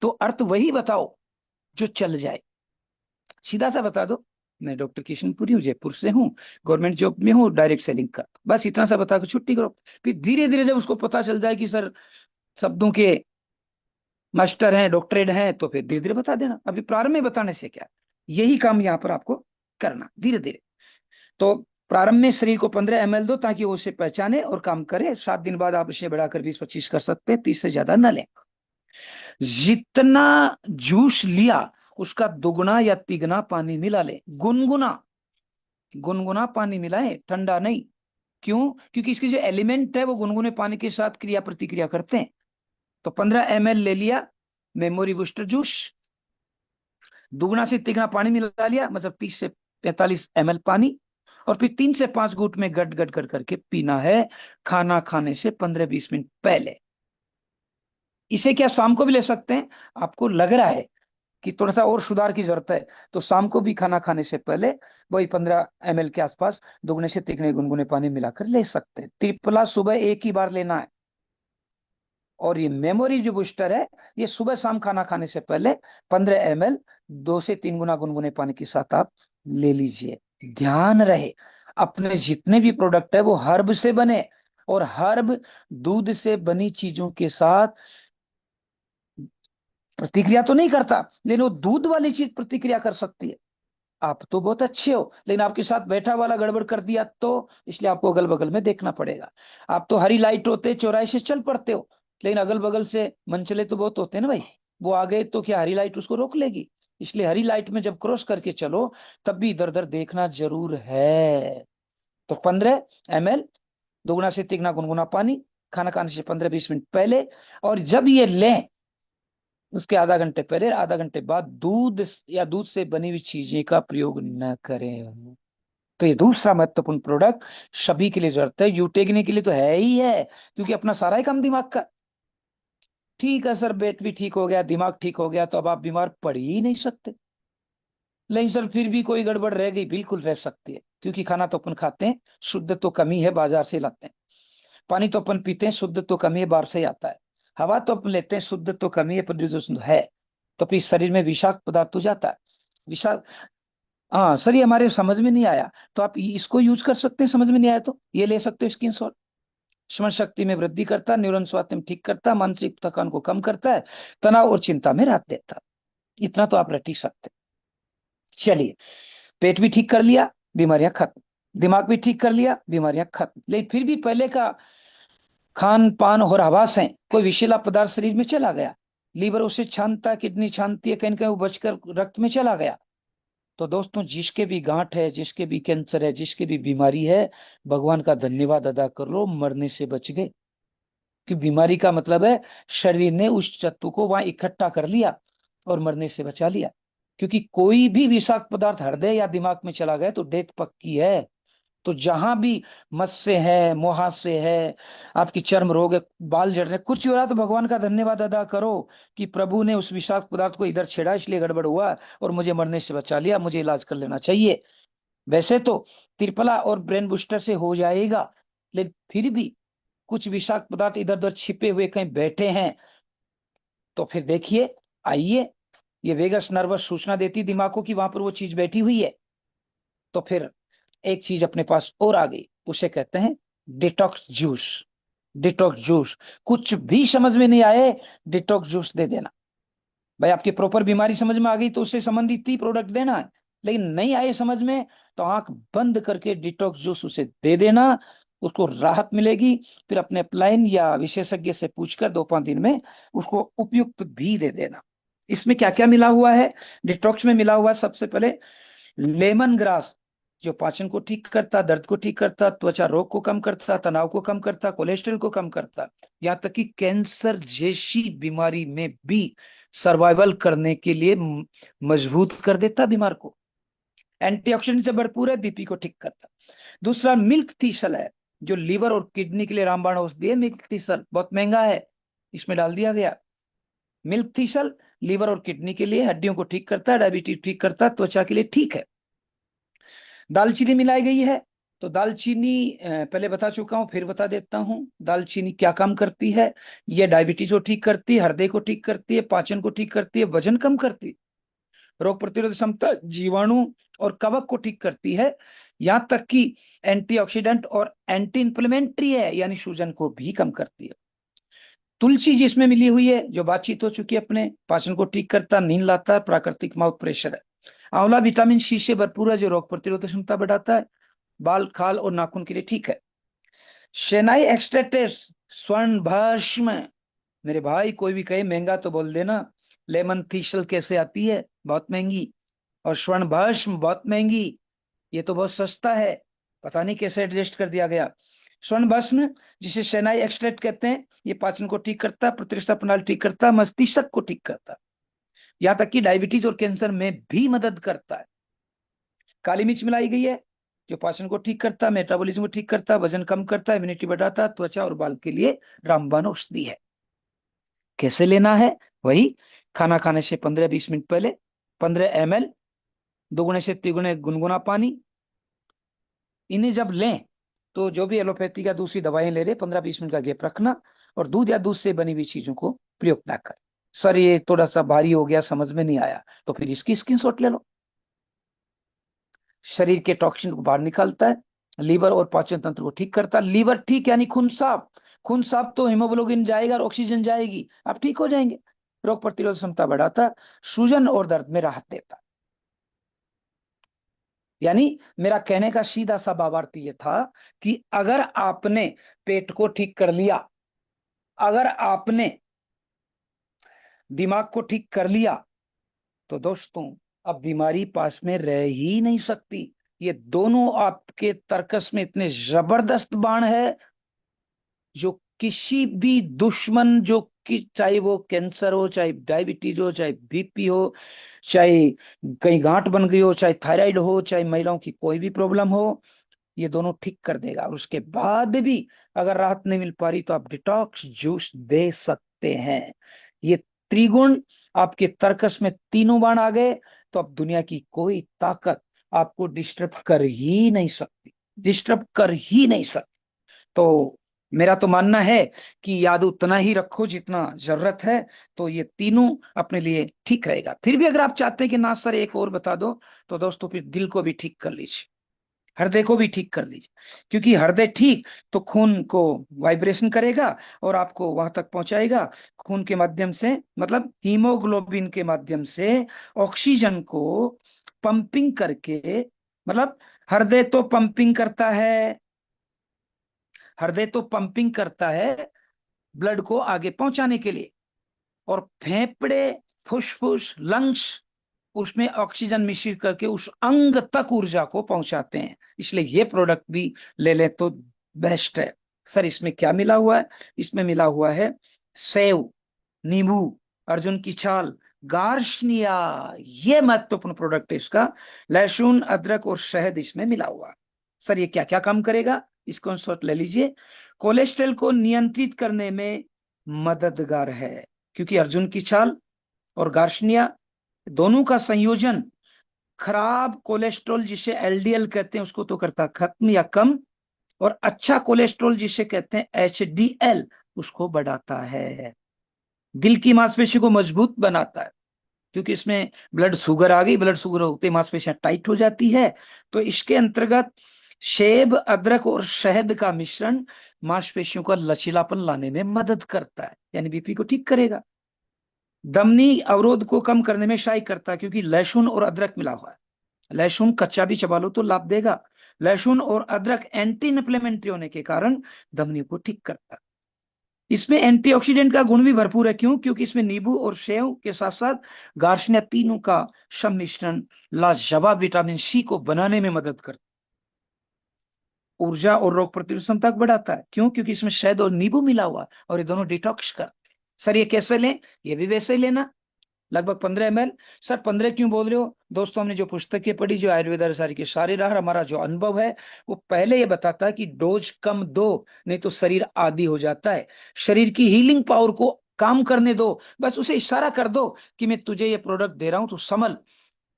तो अर्थ वही बताओ जो चल जाए, सीधा सा बता दो, मैं डॉक्टर किशनपुरी हूँ, जयपुर से हूँ, गवर्नमेंट जॉब में हूँ, डायरेक्ट सेलिंग का, बस इतना सा बता के छुट्टी करो। फिर धीरे धीरे जब उसको पता चल जाए कि सर शब्दों के मास्टर हैं, डॉक्टरेट हैं, तो फिर धीरे धीरे बता देना। अभी प्रारंभ में बताने से क्या, यही काम यहाँ पर आपको करना धीरे धीरे। तो प्रारंभ में शरीर को 15 ml दो, ताकि वो उसे पहचाने और काम करे। 7 दिन बाद आप इसे बढ़ाकर 20-25 कर सकते हैं, 30 से ज्यादा न लें। जितना जूस लिया उसका दुगना या तिगना पानी मिला ले, गुनगुना, गुनगुना पानी मिलाए, ठंडा नहीं। क्यों? क्योंकि इसके जो एलिमेंट है वो गुनगुने पानी के साथ क्रिया प्रतिक्रिया करते हैं। तो 15 ml ले लिया मेमोरी बूस्टर जूस, दुगना से तिगना पानी मिला लिया, मतलब 30 से 45 ml पानी, और फिर 3 से 5 घूंट में गट गट गट करके पीना है, खाना खाने से 15-20 मिनट पहले। इसे क्या शाम को भी ले सकते हैं? आपको लग रहा है कि थोड़ा सा और सुधार की जरूरत है, तो शाम को भी खाना खाने से पहले वही 15 ml के आसपास दुगने से तिगने गुनगुने पानी मिलाकर ले सकते हैं। त्रिपला सुबह एक ही बार लेना है, और ये मेमोरी जो बूस्टर है, ये सुबह शाम खाना खाने से पहले 15 ml 2 से 3 गुना गुनगुने पानी के साथ आप ले लीजिए। ध्यान रहे, अपने जितने भी प्रोडक्ट है वो हर्ब से बने, और हर्ब दूध से बनी चीजों के साथ प्रतिक्रिया तो नहीं करता, लेकिन वो दूध वाली चीज प्रतिक्रिया कर सकती है। आप तो बहुत अच्छे हो, लेकिन आपके साथ बैठा वाला गड़बड़ कर दिया, तो इसलिए आपको अगल बगल में देखना पड़ेगा। आप तो हरी लाइट होते चौराहे से चल पड़ते हो, लेकिन अगल बगल से मनचले तो बहुत होते हैं ना भाई, वो आ गए तो क्या हरी लाइट उसको रोक लेगी? इसलिए हरी लाइट में जब क्रॉस करके चलो, तब भी इधर उधर देखना जरूर है। तो 15 ml दोगुना से तिगुना गुनगुना पानी, खाना खाने से 15-20 मिनट पहले, और जब ये लें उसके आधा घंटे पहले, आधा घंटे बाद दूध या दूध से बनी हुई चीजें का प्रयोग न करें। तो ये दूसरा महत्वपूर्ण प्रोडक्ट सभी के लिए जरूरत है, यूटेगनी के लिए तो है ही है, क्योंकि अपना सारा ही काम दिमाग का। ठीक है सर, पेट भी ठीक हो गया, दिमाग ठीक हो गया, तो अब आप बीमार पड़ ही नहीं सकते। लेकिन सर फिर भी कोई गड़बड़ रह गई, बिल्कुल रह सकती है, क्योंकि खाना तो अपन खाते हैं, शुद्ध तो कम ही है, बाजार से लाते हैं। पानी तो अपन पीते हैं, शुद्ध तो कम ही है, बाहर से ही आता है। हवा तो अपन लेते हैं, शुद्ध तो कम ही है, प्रदूषण है। तो फिर शरीर में विषाक्त पदार्थ तो जाता है, विषाक्त। हाँ सर, ये हमारे समझ में नहीं आया, तो आप इसको यूज कर सकते हैं, समझ में नहीं आया तो ये ले सकते हो, स्किन सॉल्ट। स्मरण शक्ति में वृद्धि करता है, न्यूरन स्वास्थ्य में ठीक करता है, मानसिक थकान को कम करता है, तनाव और चिंता में राहत देता है। इतना तो आप रट ही सकते हैं। चलिए, पेट भी ठीक कर लिया, बीमारियां खत्म, दिमाग भी ठीक कर लिया, बीमारियां खत्म। लेकिन फिर भी पहले का खान पान और आवास है, कोई विषैला पदार्थ शरीर में चला गया, लीवर उसे छानता है, किडनी छानती है, कहीं कहीं वो बचकर रक्त में चला गया, तो दोस्तों जिसके भी गांठ है, जिसके भी कैंसर है, जिसके भी बीमारी है, भगवान का धन्यवाद अदा कर लो, मरने से बच गए। कि बीमारी का मतलब है शरीर ने उस तत्व को वहां इकट्ठा कर लिया और मरने से बचा लिया। क्योंकि कोई भी विषाक्त पदार्थ हृदय या दिमाग में चला गया तो डेथ पक्की है। तो जहां भी मस्से है, मुहासे है, आपकी चर्म रोग है, बाल झड़ रहे, कुछ हो रहा, तो भगवान का धन्यवाद अदा करो कि प्रभु ने उस विषाक्त पदार्थ को इधर छेड़ा, इसलिए गड़बड़ हुआ और मुझे मरने से बचा लिया, मुझे इलाज कर लेना चाहिए। वैसे तो त्रिफला और ब्रेन बूस्टर से हो जाएगा, लेकिन फिर भी कुछ विषाक्त पदार्थ इधर उधर छिपे हुए कहीं बैठे हैं, तो फिर देखिए, आइए, ये वेगस नर्वस सूचना देती दिमाग को कि वहां पर वो चीज बैठी हुई है। तो फिर एक चीज अपने पास और आ गई, उसे कहते हैं डिटॉक्स जूस। डिटॉक्स जूस, कुछ भी समझ में नहीं आए, डिटॉक्स जूस दे देना। भाई आपकी प्रॉपर बीमारी समझ में आ गई तो उससे संबंधित ही प्रोडक्ट देना है, लेकिन नहीं आए समझ में तो आंख बंद करके डिटॉक्स जूस उसे दे देना। उसको राहत मिलेगी। फिर अपने अपलाइन या विशेषज्ञ से पूछकर 2-5 दिन में उसको उपयुक्त भी दे देना। इसमें क्या क्या मिला हुआ है? डिटॉक्स में मिला हुआ है सबसे पहले लेमन ग्रास, जो पाचन को ठीक करता, दर्द को ठीक करता, त्वचा रोग को कम करता, तनाव को कम करता, कोलेस्ट्रॉल को कम करता, यहाँ तक कि कैंसर जैसी बीमारी में भी सर्वाइवल करने के लिए मजबूत कर देता बीमार को। एंटीऑक्सीडेंट से भरपूर है, बीपी को ठीक करता। दूसरा मिल्क थीसल है, जो लीवर और किडनी के लिए रामबाण औषधि है। मिल्क थीसल बहुत महंगा है, इसमें डाल दिया गया। मिल्क थीसल लीवर और किडनी के लिए, हड्डियों को ठीक करता है, डायबिटीज ठीक करता है, त्वचा के लिए ठीक है। दालचीनी मिलाई गई है, तो दालचीनी पहले बता चुका हूं, फिर बता देता हूं। दालचीनी क्या काम करती है? ये डायबिटीज को ठीक करती है, हृदय को ठीक करती है, पाचन को ठीक करती है, वजन कम करती है, रोग प्रतिरोध क्षमता, जीवाणु और कवक को ठीक करती है। यहां तक कि एंटीऑक्सीडेंट और एंटी इंफ्लेमेटरी है, यानी सूजन को भी कम करती है। तुलसी जिसमें मिली हुई है, जो बातचीत हो चुकी है अपने, पाचन को ठीक करता, नींद लाता है, प्राकृतिक माउथ प्रेशर है। आंवला विटामिन सी से भरपूर है, जो रोग प्रतिरोधक क्षमता बढ़ाता है, बाल, खाल और नाखून के लिए ठीक है। शेनाई एक्सट्रैक्टेस, स्वर्ण भस्म, मेरे भाई कोई भी कहे महंगा तो बोल देना। लेमन थीसल कैसे आती है? बहुत महंगी। और स्वर्ण भस्म बहुत महंगी, ये तो बहुत सस्ता है, पता नहीं कैसे एडजस्ट कर दिया गया। स्वर्ण भस्म, जिसे शेनाई एक्सट्रैक्ट कहते हैं, ये पाचन को ठीक करता, प्रतिरक्षा प्रणाली ठीक करता, मस्तिष्क को ठीक करता, यहां तक कि डायबिटीज और कैंसर में भी मदद करता है। काली मिर्च मिलाई गई है, जो पाचन को ठीक करता, मेटाबॉलिज्म को ठीक करता, वजन कम करता, इम्यूनिटी बढ़ाता, त्वचा और बाल के लिए रामबाण औषधि है। कैसे लेना है? वही खाना खाने से 15-20 मिनट पहले 15 ml 2 से 3 गुनगुना पानी। इन्हें जब लें तो जो भी एलोपैथी या दूसरी दवाएं ले रहे, 15-20 मिनट का गैप रखना, और दूध या दूध से बनी हुई चीजों को प्रयोग ना करें। सर ये थोड़ा सा भारी हो गया, समझ में नहीं आया, तो फिर इसकी स्क्रीनशॉट ले लो। शरीर के टॉक्सिन को बाहर निकालता है, लीवर और पाचन तंत्र को ठीक करता है। लीवर ठीक यानी खून साफ, खून साफ तो हीमोग्लोबिन जाएगा और ऑक्सीजन जाएगी, आप ठीक हो जाएंगे। रोग प्रतिरोध क्षमता बढ़ाता है, सूजन और दर्द में राहत देता है। यानी मेरा कहने का सीधा सा भावार्थ ये था कि अगर आपने पेट को ठीक कर लिया, अगर आपने दिमाग को ठीक कर लिया, तो दोस्तों अब बीमारी पास में रह ही नहीं सकती। ये दोनों आपके तर्कस में इतने जबरदस्त बाण है, जो किसी भी दुश्मन, जो कि चाहे वो कैंसर हो, चाहे डायबिटीज हो, चाहे बीपी हो, चाहे कहीं गांठ बन गई हो, चाहे थायराइड हो, चाहे महिलाओं की कोई भी प्रॉब्लम हो, ये दोनों ठीक कर देगा। और उसके बाद भी अगर राहत नहीं मिल पा रही, तो आप डिटॉक्स जूस दे सकते हैं। ये त्रिगुण आपके तर्कस में तीनों बाण आ गए, तो अब दुनिया की कोई ताकत आपको डिस्टर्ब कर ही नहीं सकती, डिस्टर्ब कर ही नहीं सकती। तो मेरा तो मानना है कि याद उतना ही रखो जितना जरूरत है, तो ये तीनों अपने लिए ठीक रहेगा। फिर भी अगर आप चाहते हैं कि ना सर एक और बता दो, तो दोस्तों फिर दिल को भी ठीक कर लीजिए, हृदय को भी ठीक कर लीजिए। क्योंकि हृदय ठीक तो खून को वाइब्रेशन करेगा और आपको वहां तक पहुंचाएगा। खून के माध्यम से, मतलब हीमोग्लोबिन के माध्यम से ऑक्सीजन को पंपिंग करके, मतलब हृदय तो पंपिंग करता है, हृदय तो पंपिंग करता है ब्लड को आगे पहुंचाने के लिए, और फेफड़े, फुसफुस, लंग्स उसमें ऑक्सीजन मिश्रित करके उस अंग तक ऊर्जा को पहुंचाते हैं। इसलिए ये प्रोडक्ट भी ले ले तो बेस्ट है। सर इसमें क्या मिला हुआ है? इसमें मिला हुआ है सेव, नींबू, अर्जुन की छाल, गार्शनिया, ये महत्वपूर्ण प्रोडक्ट है इसका। लहसुन, अदरक और शहद इसमें मिला हुआ है। सर ये क्या क्या काम करेगा? इसको शॉट ले लीजिए। कोलेस्ट्रॉल को नियंत्रित करने में मददगार है, क्योंकि अर्जुन की छाल और गार्शनिया दोनों का संयोजन खराब कोलेस्ट्रॉल, जिसे एलडीएल कहते हैं, उसको तो करता खत्म या कम, और अच्छा कोलेस्ट्रॉल जिसे कहते हैं एचडीएल, उसको बढ़ाता है। दिल की मांसपेशी को मजबूत बनाता है, क्योंकि इसमें ब्लड शुगर आ गई, ब्लड शुगर होते मांसपेशियां टाइट हो जाती है। तो इसके अंतर्गत सेब, अदरक और शहद का मिश्रण मांसपेशियों का लचीलापन लाने में मदद करता है, यानी बीपी को ठीक करेगा। धमनी अवरोध को कम करने में सहायक करता है, क्योंकि लहसुन और अदरक मिला हुआ है। लहसुन कच्चा भी चबा लो तो लाभ देगा, लहसुन और अदरक एंटी इन्फ्लेमेटरी होने के कारण धमनियों को ठीक करता है। इसमें एंटीऑक्सीडेंट का गुण भी भरपूर है। क्यों? क्योंकि इसमें नींबू और सेव के साथ साथ गार्सिनिया तीनों का सम्मिश्रण लाजवाब विटामिन सी को बनाने में मदद करता है। ऊर्जा और रोग प्रतिरोधक क्षमता को बढ़ाता है। क्यों? क्योंकि इसमें शहद और नींबू मिला हुआ है और ये दोनों डिटॉक्स करते हैं। सर ये कैसे लें? ये भी वैसे ही लेना, लगभग 15 ml। सर 15 क्यों बोल रहे हो? दोस्तों हमने जो पुस्तकें पढ़ी, जो आयुर्वेद सारी के सारे रहा, हमारा जो अनुभव है वो पहले ये बताता है कि डोज कम दो, नहीं तो शरीर आदी हो जाता है। शरीर की हीलिंग पावर को काम करने दो, बस उसे इशारा कर दो कि मैं तुझे ये प्रोडक्ट दे रहा हूं, तो संभल।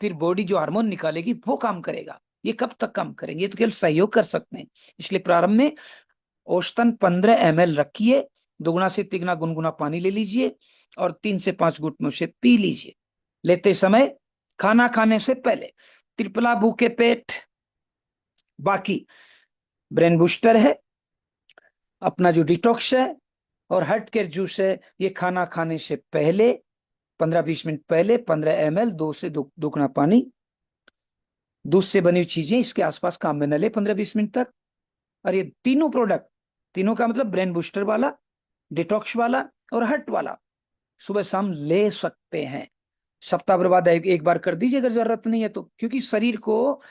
फिर बॉडी जो हार्मोन निकालेगी वो काम करेगा। ये कब तक काम करेंगे? ये तो केवल सहयोग कर सकते हैं। इसलिए प्रारंभ में औसतन 15 ml रखिए, दुगुना से तिगुना गुनगुना पानी ले लीजिए और 3 से 5 घुटनों से पी लीजिए। लेते समय खाना खाने से पहले, त्रिफला भूखे पेट। बाकी ब्रेन बूस्टर है, अपना जो डिटॉक्स है और हर्ट केयर जूस है, ये खाना खाने से पहले 15-20 मिनट पहले 15 ml, 2 से दुगना पानी, दूध से बनी हुई चीजें इसके आसपास काम में न ले 15-20 मिनट तक। और ये तीनों प्रोडक्ट, तीनों का मतलब ब्रेन बूस्टर वाला, डिटॉक्स वाला और हर्ट वाला, सुबह शाम ले सकते हैं। सप्ताह भर बाद एक बार कर दीजिए अगर जरूरत नहीं है तो, क्योंकि शरीर को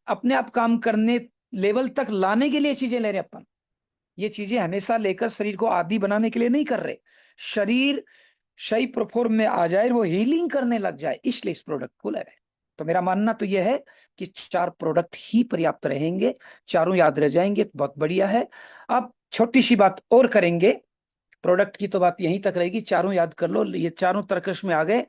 अपने आप काम करने लेवल तक लाने के लिए चीजें ले रहे अपन। ये चीजें हमेशा लेकर शरीर को आदी बनाने के लिए नहीं कर रहे। शरीर सही परफॉर्म में आ जाए, वो हीलिंग करने लग जाए, इसलिए इस प्रोडक्ट को ले रहे हैं। तो मेरा मानना तो यह है कि 4 प्रोडक्ट ही पर्याप्त रहेंगे, चारों याद रह जाएंगे तो बहुत बढ़िया है। अब छोटी सी बात और करेंगे, प्रोडक्ट की तो बात यहीं तक रहेगी, चारों याद कर लो। ये चारों तर्कश में आ गए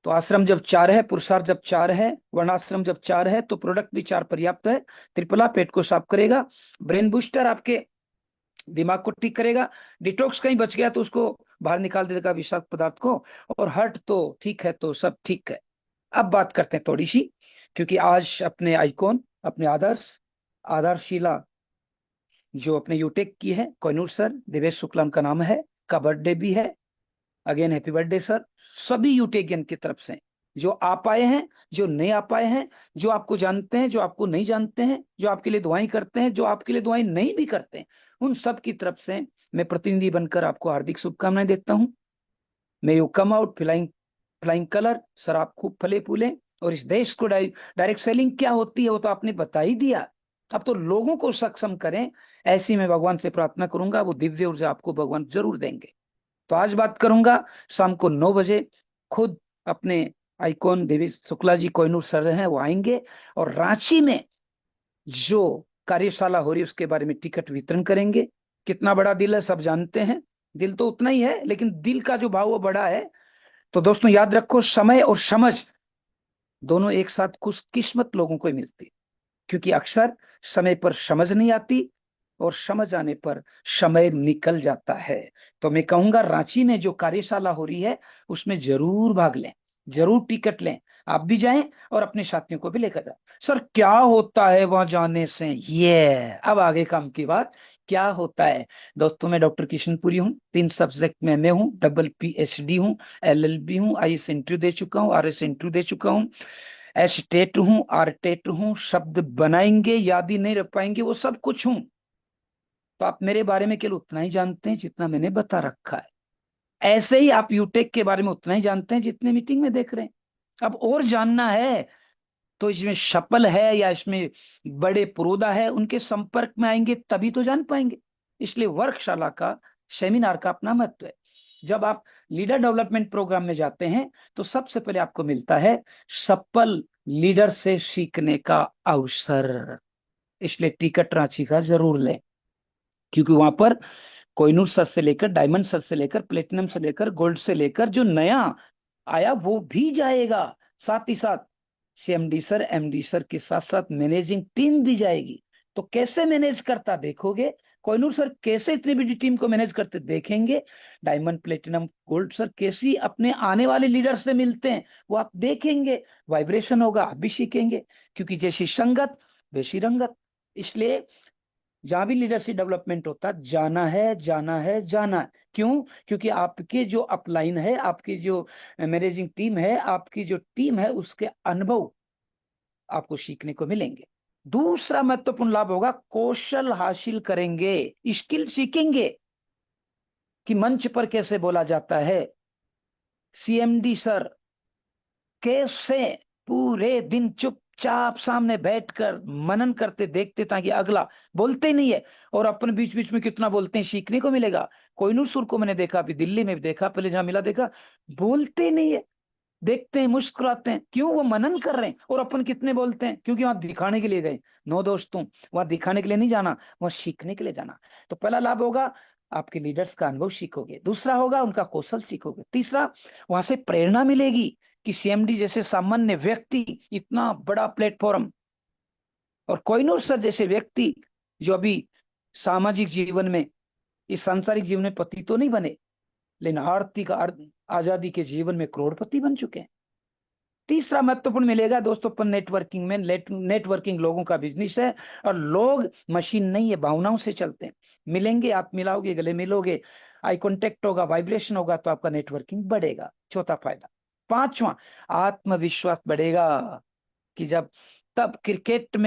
तो आश्रम जब 4 है, पुरुषार्थ जब 4 है, वर्णाश्रम जब 4 है, तो प्रोडक्ट भी 4 पर्याप्त है। त्रिफला पेट को साफ करेगा, ब्रेन बूस्टर आपके दिमाग को ठीक करेगा, डिटॉक्स कहीं बच गया तो उसको बाहर निकाल देगा विषाक्त पदार्थ को, और हर्ट तो ठीक है, तो सब ठीक है। अब बात करते हैं थोड़ी सी, क्योंकि आज अपने आइकॉन, अपने आदर्शिला जो अपने यूटेक की है, कोहिनूर सर, देवेश शुक्ला उनका नाम है, का बर्थडे भी है। Again happy birthday sir. सभी यूटेकियन की तरफ से, जो आ पाए हैं, जो नहीं आ पाए हैं, जो आपको जानते हैं, जो आपको नहीं जानते हैं, जो आपके लिए दुआएं करते हैं, जो आपके लिए दुआएं नहीं भी करते हैं, उन सब की तरफ से मैं प्रतिनिधि बनकर आपको हार्दिक शुभकामनाएं देता हूं। May you come out flying flying colour. Sir आप खूब फले फूले, और इस देश को डायरेक्ट सेलिंग क्या होती है वो तो आपने बता ही दिया, अब तो लोगों को सक्षम करें। ऐसी मैं भगवान से प्रार्थना करूंगा, वो दिव्य ऊर्जा आपको भगवान जरूर देंगे। तो आज बात करूंगा शाम को 9 बजे, खुद अपने आइकॉन देवी शुक्ला जी कोहिनूर सर हैं, वो आएंगे और रांची में जो कार्यशाला हो रही है उसके बारे में टिकट वितरण करेंगे। कितना बड़ा दिल है सब जानते हैं, दिल तो उतना ही है, लेकिन दिल का जो भाव वो बड़ा है। तो दोस्तों याद रखो, समय और समझ दोनों एक साथ खुशकिस्मत लोगों को ही मिलती है, क्योंकि अक्सर समय पर समझ नहीं आती और समझ आने पर समय निकल जाता है। तो मैं कहूंगा रांची में जो कार्यशाला हो रही है उसमें जरूर भाग लें, जरूर टिकट लें, आप भी जाएं और अपने साथियों को भी लेकर जाएं। सर क्या होता है वहां जाने से? ये अब आगे काम की बात, क्या होता है? दोस्तों मैं डॉक्टर किशनपुरी हूँ, 3 सब्जेक्ट में मैं हूँ, डबल PhD हूँ, LLB हूँ, IS इंटरव्यू दे चुका हूँ, RS इंटरव्यू दे चुका हूँ, एस्टेट हूँ, आर्टेट हूँ, शब्द बनाएंगे याद ही नहीं रख पाएंगे, वो सब कुछ हूँ। तो आप मेरे बारे में केवल उतना ही जानते हैं जितना मैंने बता रखा है। ऐसे ही आप यूटेक के बारे में उतना ही जानते हैं जितने मीटिंग में देख रहे हैं। अब और जानना है तो इसमें सफल है या इसमें बड़े पुरोधा है, उनके संपर्क में आएंगे तभी तो जान पाएंगे। इसलिए वर्कशाला का, सेमिनार का अपना महत्व है। जब आप लीडर डेवलपमेंट प्रोग्राम में जाते हैं तो सबसे पहले आपको मिलता है सफल लीडर से सीखने का अवसर। इसलिए टिकट रांची का जरूर लें, क्योंकि वहां पर कोहिनूर सर से लेकर, डायमंड सर से लेकर, प्लेटिनम से लेकर, गोल्ड से लेकर जो नया आया वो भी जाएगा। साथ ही साथ CMD सर, MD सर के साथ साथ मैनेजिंग टीम भी जाएगी। तो कैसे मैनेज करता देखोगे, कोहिनूर सर कैसे इतनी बड़ी टीम को मैनेज करते देखेंगे, डायमंड प्लेटिनम गोल्ड सर कैसी अपने आने वाले लीडर से मिलते हैं वो आप देखेंगे। वाइब्रेशन होगा, आप भी सीखेंगे, क्योंकि जैसी संगत वैसी रंगत। इसलिए जहां भी लीडरशिप डेवलपमेंट होता, जाना है, जाना है, जाना है। क्यों? क्योंकि आपके जो अपलाइन है, आपकी जो मैनेजिंग टीम है, आपकी जो टीम है, उसके अनुभव आपको सीखने को मिलेंगे। दूसरा महत्वपूर्ण लाभ होगा कौशल हासिल करेंगे, स्किल सीखेंगे कि मंच पर कैसे बोला जाता है। सीएमडी सर कैसे पूरे दिन चुपचाप सामने बैठकर मनन करते देखते ताकि अगला बोलते ही नहीं है, और अपन बीच बीच में कितना बोलते हैं, सीखने को मिलेगा। कोहिनूर सुर को मैंने देखा, अभी दिल्ली में भी देखा, पहले जहां मिला देखा, बोलते ही नहीं है, देखते हैं मुस्कुराते हैं, क्यों? वो मनन कर रहे हैं। और अपन कितने बोलते हैं, क्योंकि वहां दिखाने के लिए गए। नो दोस्तों, वहां दिखाने के लिए नहीं जाना, वहां सीखने के लिए जाना। तो पहला लाभ होगा आपके लीडर्स का अनुभव सीखोगे, दूसरा होगा उनका कौशल सीखोगे, तीसरा वहां से प्रेरणा मिलेगी कि सीएमडी जैसे सामान्य व्यक्ति इतना बड़ा प्लेटफॉर्म, और कोहिनूर सर जैसे व्यक्ति जो अभी सामाजिक जीवन में, इस सांसारिक जीवन में पति तो नहीं बने, लेकिन आर्थिक आजादी के जीवन में करोड़पति बन चुके हैं। तीसरा महत्वपूर्ण मिलेगा दोस्तों, पर नेटवर्किंग में, नेटवर्किंग लोगों का बिजनेस है, और लोग मशीन नहीं है, भावनाओं से चलते हैं। मिलेंगे, आप मिलाओगे, गले मिलोगे, आई कांटेक्ट होगा, वाइब्रेशन होगा, तो आपका नेटवर्किंग बढ़ेगा, चौथा फायदा। पांचवा, आत्मविश्वास बढ़ेगा कि जब तक क्रिकेट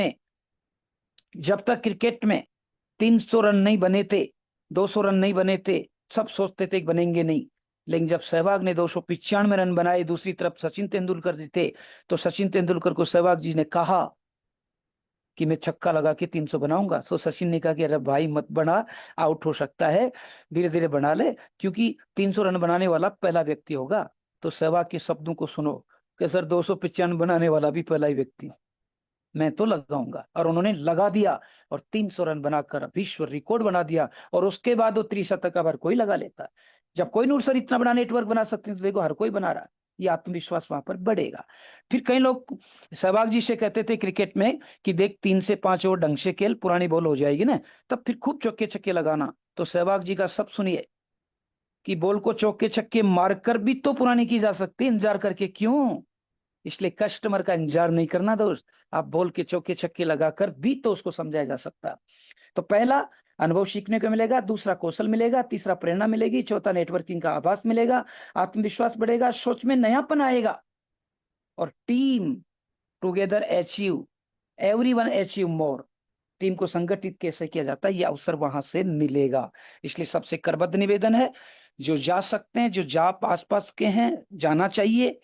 में 300 रन नहीं बने थे, 200 रन नहीं बने थे, सब सोचते थे कि बनेंगे नहीं, लेकिन जब सहवाग ने 295 रन बनाए, दूसरी तरफ सचिन तेंदुलकर जी थे, तो सचिन तेंदुलकर को सहवाग जी ने कहा कि मैं छक्का लगा के 300 बनाऊंगा। तो सचिन ने कहा कि अरे भाई मत बना, आउट हो सकता है, धीरे धीरे बना ले, क्योंकि 300 रन बनाने वाला पहला व्यक्ति होगा। तो सहवाग के शब्दों को सुनो कि सर 295 बनाने वाला भी पहला ही व्यक्ति, मैं तो लगाऊंगा। और उन्होंने लगा दिया और 300 रन बनाकर विश्व रिकॉर्ड बना दिया। और उसके बाद वो त्रिशतक का बार कोई लगा लेता। जब कोहिनूर सर इतना बड़ा नेटवर्क बना सकते हैं, तो देखो हर कोई बना रहा है, ये आत्मविश्वास वहां पर बढ़ेगा। फिर कई लोग सहवाग जी से कहते थे क्रिकेट में कि देख 3 से 5 ओवर ढंग से खेल, पुरानी बॉल हो जाएगी ना, तब फिर खूब चौके छक्के लगाना। तो सहवाग जी का सब सुनिए कि बॉल को चौके छक्के मारकर भी तो पुरानी की जा सकती है, इंतजार करके क्यों? इसलिए कस्टमर का इंतजार नहीं करना दोस्त, आप बोल के चौके छक्के लगाकर भी तो उसको समझाया जा सकता है। तो पहला, अनुभव सीखने को मिलेगा, दूसरा कौशल मिलेगा, तीसरा प्रेरणा मिलेगी, चौथा नेटवर्किंग का आभास मिलेगा, आत्मविश्वास बढ़ेगा, सोच में नयापन आएगा, और team together achieve, everyone achieve more. Team को संगठित कैसे किया जाता है, यह अवसर वहां से मिलेगा। इसलिए सबसे करबद्ध निवेदन है, जो जा सकते हैं, जो जा आसपास के हैं, जाना चाहिए,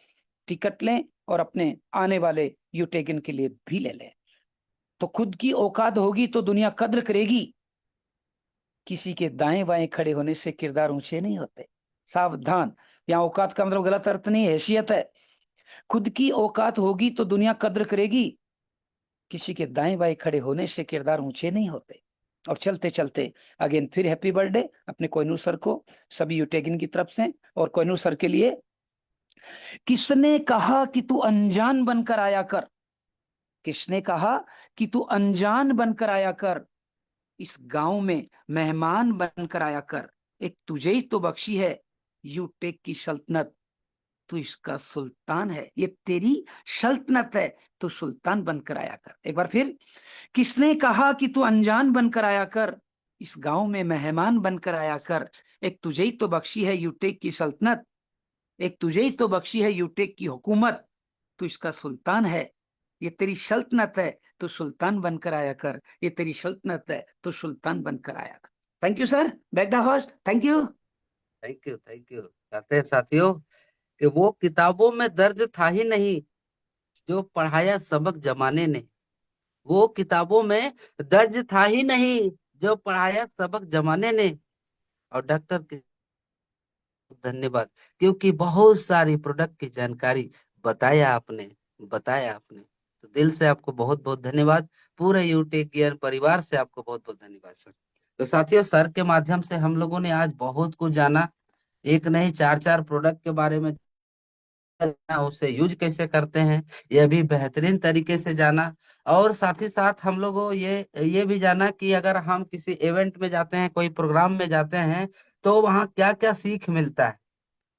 टिकट लें और अपने आने वाले यूटेगन के लिए भी ले लें। तो खुद की औकात होगी तो दुनिया कद्र करेगी। किसी के दाएं बाएं खड़े होने से किरदार ऊंचे नहीं होते, सावधान। यहाँ औकात का मतलब गलत अर्थ नहीं, हैसियत है। खुद की औकात होगी तो दुनिया कद्र करेगी, किसी के दाएं बाएं खड़े होने से किरदार ऊंचे नहीं होते। और चलते चलते अगेन फिर हैप्पी बर्थडे अपने कोहिनूर सर को, सभी यूटेगिन की तरफ से। और कोहिनूर सर के लिए, किसने कहा कि तू अनजान बनकर आया कर, किसने कहा कि तू अनजान बनकर आया कर, इस गांव में मेहमान बनकर आया कर, एक तुझे ही तो बख्शी है यूटेक की सल्तनत, तू इसका सुल्तान है, ये तेरी सल्तनत है, तू सुल्तान बनकर आया कर। एक बार फिर, किसने कहा कि तू अनजान बनकर आया कर, इस गांव में मेहमान बनकर आया कर, एक तुझे ही तो बख्शी है यूटेक की सल्तनत, एक तुझे ही तो बख्शी है यूटेक की हुकूमत, तू इसका सुल्तान है, ये तेरी सल्तनत है, तो सुल्तान बनकर आया कर, ये तेरी सल्तनत है, तो सुल्तान बनकर आया कर। Thank you sir, back the host, thank you. Thank you, thank you. कहते हैं साथियों कि वो किताबों में दर्ज था ही नहीं जो पढ़ाया सबक जमाने ने, वो किताबों में दर्ज था ही नहीं जो पढ़ाया सबक जमाने ने। और डॉक्टर के धन्यवाद, क्योंकि बहुत सारी प्रोडक्ट की जानकारी बताया आपने तो दिल से आपको बहुत बहुत धन्यवाद। पूरे यूटेक गियर परिवार से आपको बहुत बहुत धन्यवाद सर। तो साथियों, सर के माध्यम से हम लोगों ने आज बहुत कुछ जाना, एक नहीं चार चार प्रोडक्ट के बारे में जाना, उसे यूज कैसे करते हैं यह भी बेहतरीन तरीके से जाना। और साथ ही साथ हम लोगों ये भी जाना कि अगर हम किसी इवेंट में जाते हैं, कोई प्रोग्राम में जाते हैं, तो वहाँ क्या क्या सीख मिलता है।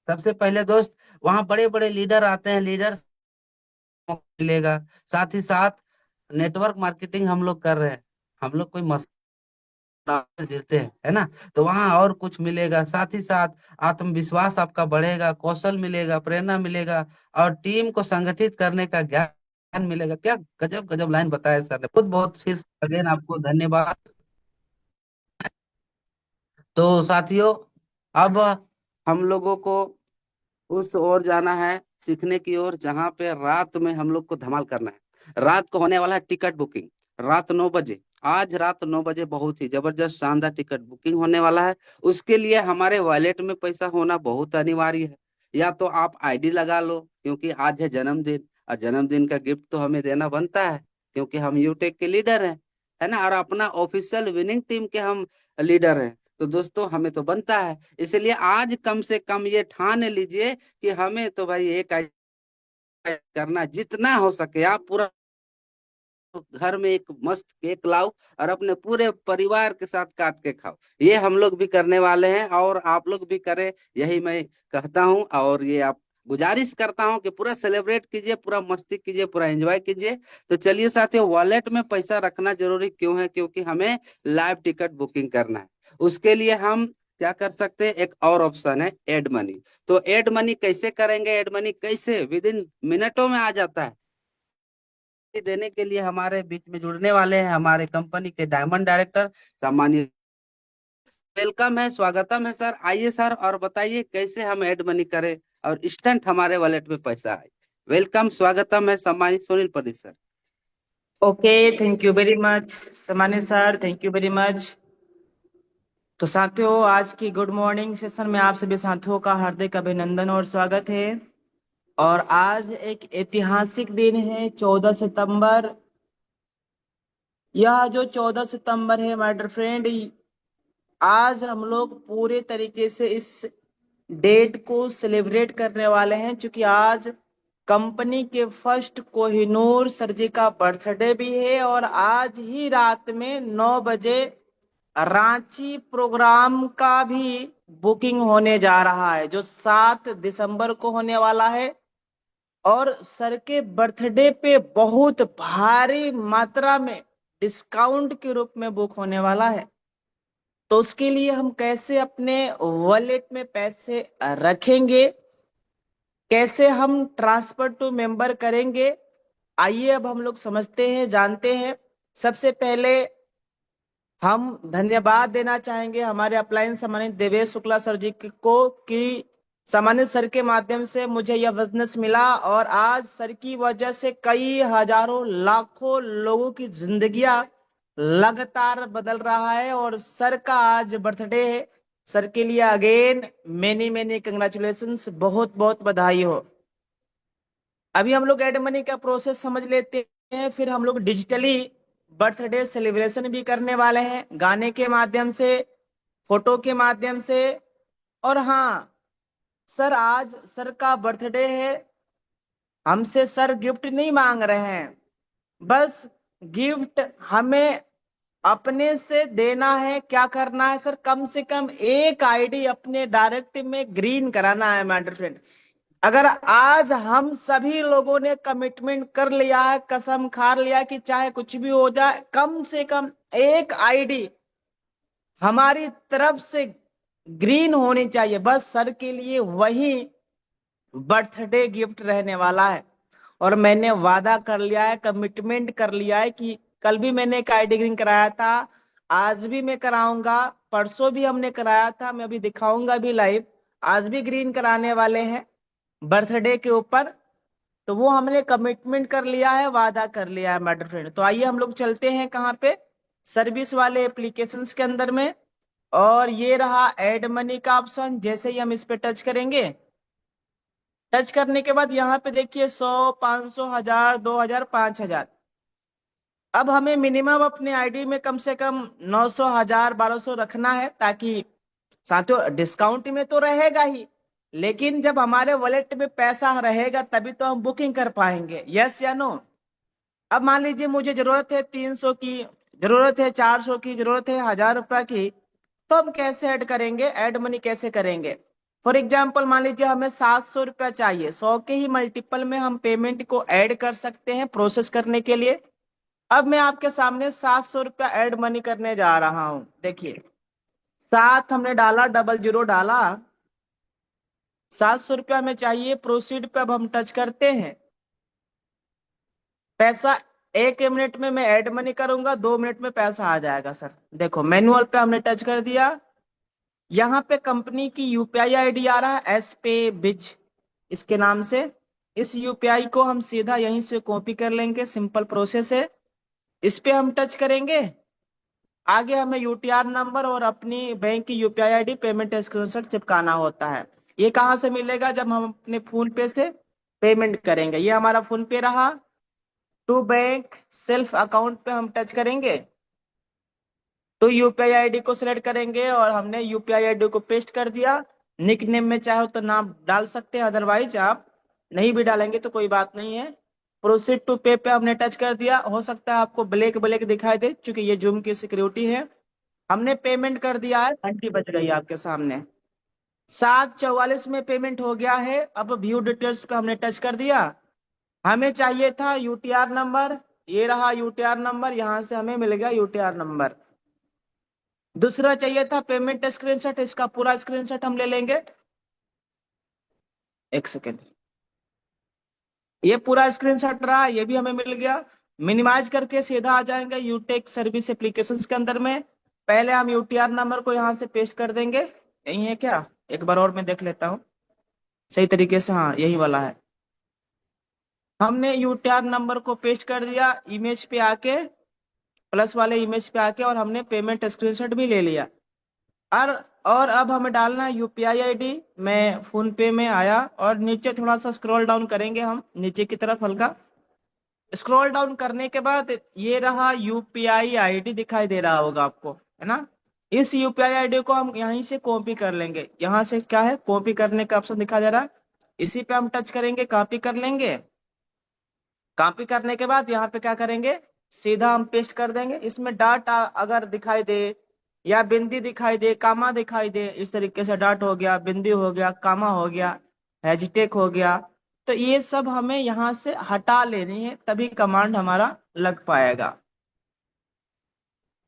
सबसे पहले दोस्त, वहाँ बड़े बड़े लीडर आते हैं, लीडर मिलेगा। साथ ही साथ नेटवर्क मार्केटिंग हम लोग कर रहे हैं, हम लोग कोई देते हैं, है ना, तो वहाँ और कुछ मिलेगा। साथ ही साथ आत्मविश्वास आपका बढ़ेगा, कौशल मिलेगा, प्रेरणा मिलेगा, और टीम को संगठित करने का ज्ञान मिलेगा क्या। गजब गजब लाइन बताया सर ने, खुद बहुत शीर्ष अगेन आपको धन्यवाद। तो साथियों, अब हम लोगों को उस ओर जाना है, सीखने की ओर, जहाँ पे रात में हम लोग को धमाल करना है। रात को होने वाला है टिकट बुकिंग, रात 9 बजे। आज रात 9 बजे बहुत ही जबरदस्त शानदार टिकट बुकिंग होने वाला है। उसके लिए हमारे वॉलेट में पैसा होना बहुत अनिवार्य है। या तो आप आईडी लगा लो, क्योंकि आज है जन्मदिन, और जन्मदिन का गिफ्ट तो हमें देना बनता है, क्योंकि हम यूटेक के लीडर हैं, है ना, और अपना ऑफिशियल विनिंग टीम के हम लीडर हैं। तो दोस्तों, हमें तो बनता है, इसलिए आज कम से कम ये ठान लीजिए कि हमें तो भाई एक करना, जितना हो सके आप पूरा घर में एक मस्त केक लाओ और अपने पूरे परिवार के साथ काट के खाओ। ये हम लोग भी करने वाले हैं, और आप लोग भी करें, यही मैं कहता हूँ। और ये आप गुजारिश करता हूँ कि पूरा सेलिब्रेट कीजिए, पूरा मस्ती कीजिए, पूरा एंजॉय कीजिए। तो चलिए साथियों, वॉलेट में पैसा रखना जरूरी क्यों है, क्योंकि हमें लाइव टिकट बुकिंग करना है। उसके लिए हम क्या कर सकते हैं, एक और ऑप्शन है एड मनी। तो एड मनी कैसे करेंगे, एड मनी कैसे विद इन मिनटों में आ जाता है। देने के लिए हमारे बीच में जुड़ने वाले हैं हमारे कंपनी के डायमंड डायरेक्टर सम्मानित। वेलकम है, स्वागतम है सर। आइए सर, और बताइए कैसे हम ऐड मनी करें और इंस्टेंट हमारे वॉलेट में पैसा आए। वेलकम, स्वागतम है सम्मानित Sunil Pandit sir. Okay, thank you very much सम्मानित sir, thank you very much. तो साथियों, आज की गुड मॉर्निंग सेशन में आप सभी साथियों का हार्दिक अभिनंदन और स्वागत है। और आज एक ऐतिहासिक दिन है, 14 सितंबर। यह जो 14 सितंबर है माय डियर फ्रेंड, आज हम लोग पूरे तरीके से इस डेट को सेलिब्रेट करने वाले हैं, क्योंकि आज कंपनी के फर्स्ट कोहिनूर सर जी का बर्थडे भी है। और आज ही रात में 9 बजे रांची प्रोग्राम का भी बुकिंग होने जा रहा है, जो 7 दिसंबर को होने वाला है। और सर के बर्थडे पे बहुत भारी मात्रा में डिस्काउंट के रूप में बुक होने वाला है। तो उसके लिए हम कैसे अपने वॉलेट में पैसे रखेंगे, कैसे हम ट्रांसफर टू मेंबर करेंगे, आइए अब हम लोग समझते हैं, जानते हैं। सबसे पहले हम धन्यवाद देना चाहेंगे हमारे अपलाइन सम्मानित देवेश शुक्ला सर जी को, कि सम्मानित सर के माध्यम से मुझे यह बिजनेस मिला, और आज सर की वजह से कई हजारों लाखों लोगों की जिंदगियां लगातार बदल रहा है। और सर का आज बर्थडे है, सर के लिए अगेन मेनी मेनी कंग्रेचुलेशंस, बहुत बहुत बधाई हो। अभी हम लोग एड मनी का प्रोसेस समझ लेते हैं, फिर हम लोग डिजिटली बर्थडे सेलिब्रेशन भी करने वाले हैं, गाने के माध्यम से, फोटो के माध्यम से। और हाँ सर, आज सर का बर्थडे है, हमसे सर गिफ्ट नहीं मांग रहे हैं, बस गिफ्ट हमें अपने से देना है। क्या करना है सर, कम से कम एक आईडी अपने डायरेक्ट में ग्रीन कराना है माय डियर फ्रेंड। अगर आज हम सभी लोगों ने कमिटमेंट कर लिया है, कसम खा लिया कि चाहे कुछ भी हो जाए, कम से कम एक आईडी हमारी तरफ से ग्रीन होनी चाहिए, बस सर के लिए वही बर्थडे गिफ्ट रहने वाला है। और मैंने वादा कर लिया है, कमिटमेंट कर लिया है कि कल भी मैंने एक आईडी ग्रीन कराया था, आज भी मैं कराऊंगा, परसों भी हमने कराया था, मैं अभी दिखाऊंगा भी लाइव, आज भी ग्रीन कराने वाले हैं बर्थडे के ऊपर। तो वो हमने कमिटमेंट कर लिया है, वादा कर लिया है मैटर फ्रेंड। तो आइए हम लोग चलते हैं कहाँ पे, सर्विस वाले एप्लीकेशंस के अंदर में। और ये रहा एड मनी का ऑप्शन। जैसे ही हम इस पे टच करेंगे, टच करने के बाद यहाँ पे देखिए 100, 500, 1000, 2000, 5000। अब हमें मिनिमम अपने आईडी में कम से कम 900, 1000, 1200 रखना है, ताकि साथियों डिस्काउंट में तो रहेगा ही, लेकिन जब हमारे वॉलेट में पैसा रहेगा तभी तो हम बुकिंग कर पाएंगे। यस या नो। अब मान लीजिए मुझे जरूरत है 300 की, जरूरत है 400 की, जरूरत है 1000 रुपया की, तो हम कैसे ऐड करेंगे, ऐड मनी कैसे करेंगे। फॉर एग्जाम्पल मान लीजिए हमें 700 रुपया चाहिए, 100 के ही मल्टीपल में हम पेमेंट को ऐड कर सकते हैं प्रोसेस करने के लिए। अब मैं आपके सामने 700 रुपया ऐड मनी करने जा रहा हूं। देखिए, 7 हमने डाला, 00 डाला, 700 रुपया में चाहिए, प्रोसीड पे अब हम टच करते हैं। पैसा 1 मिनट में मैं ऐड मनी करूंगा, 2 मिनट में पैसा आ जाएगा सर। देखो मैनुअल पे हमने टच कर दिया, यहाँ पे कंपनी की यूपीआई आईडी आ रहा है एस पे बिज इसके नाम से। इस यूपीआई को हम सीधा यहीं से कॉपी कर लेंगे, सिंपल प्रोसेस है। इस पे हम टच करेंगे, आगे हमें यूटीआर नंबर और अपनी बैंक की यूपीआई आईडी पेमेंट स्क्रीनशॉट चिपकाना होता है। ये कहाँ से मिलेगा? जब हम अपने फोन पे से पेमेंट करेंगे। ये हमारा फोन पे रहा, टू बैंक सेल्फ अकाउंट पे हम टच करेंगे, तो यूपीआई आईडी को सिलेक्ट करेंगे और हमने यूपीआई आईडी को पेस्ट कर दिया। निक नेम में चाहो तो नाम डाल सकते हैं, अदरवाइज आप नहीं भी डालेंगे तो कोई बात नहीं है। प्रोसीड टू पे पे हमने टच कर दिया। हो सकता है आपको ब्लैक ब्लैक दिखाई दे, क्योंकि ये जूम की सिक्योरिटी है। हमने पेमेंट कर दिया है, घंटी बज गई आपके सामने। 7:44 में पेमेंट हो गया है। अब व्यू डिटेल्स पे हमने टच कर दिया। हमें चाहिए था यूटीआर नंबर, ये रहा यूटीआर नंबर, यहां से हमें मिल गया यूटीआर नंबर। दूसरा चाहिए था पेमेंट स्क्रीनशॉट, इसका पूरा स्क्रीनशॉट हम ले लेंगे। एक सेकेंड, ये पूरा स्क्रीनशॉट रहा, ये भी हमें मिल गया। मिनिमाइज करके सीधा आ जाएंगे यूटेक सर्विस एप्लीकेशंस के अंदर में। पहले हम यूटीआर नंबर को यहाँ से पेस्ट कर देंगे। यही है क्या? एक बार और मैं देख लेता हूँ सही तरीके से। हाँ यही वाला है। हमने यूटीआर नंबर को पेस्ट कर दिया, इमेज पे आके, प्लस वाले इमेज पे आके, और हमने पेमेंट स्क्रीनशॉट भी ले लिया। और और अब हमें डालना है यूपीआई आईडी। मैं फोन पे में आया और नीचे थोड़ा सा स्क्रॉल डाउन करेंगे, हम नीचे की तरफ हल्का स्क्रॉल डाउन करने के बाद ये रहा यूपीआई आईडी, दिखाई दे रहा होगा आपको, है ना? इस यूपीआई आईडी को हम यहीं से कॉपी कर लेंगे। यहाँ से क्या है, कॉपी करने का ऑप्शन दिखा दे रहा है, इसी पे हम टच करेंगे, कॉपी कर लेंगे। कॉपी करने के बाद यहाँ पे क्या करेंगे, सीधा हम पेस्ट कर देंगे। इसमें डाट अगर दिखाई दे या बिंदी दिखाई दे, कामा दिखाई दे, इस तरीके से डाट हो गया, बिंदी हो गया, कामा हो गया, हैशटैग हो गया, तो ये सब हमें यहाँ से हटा लेनी है, तभी कमांड हमारा लग पाएगा।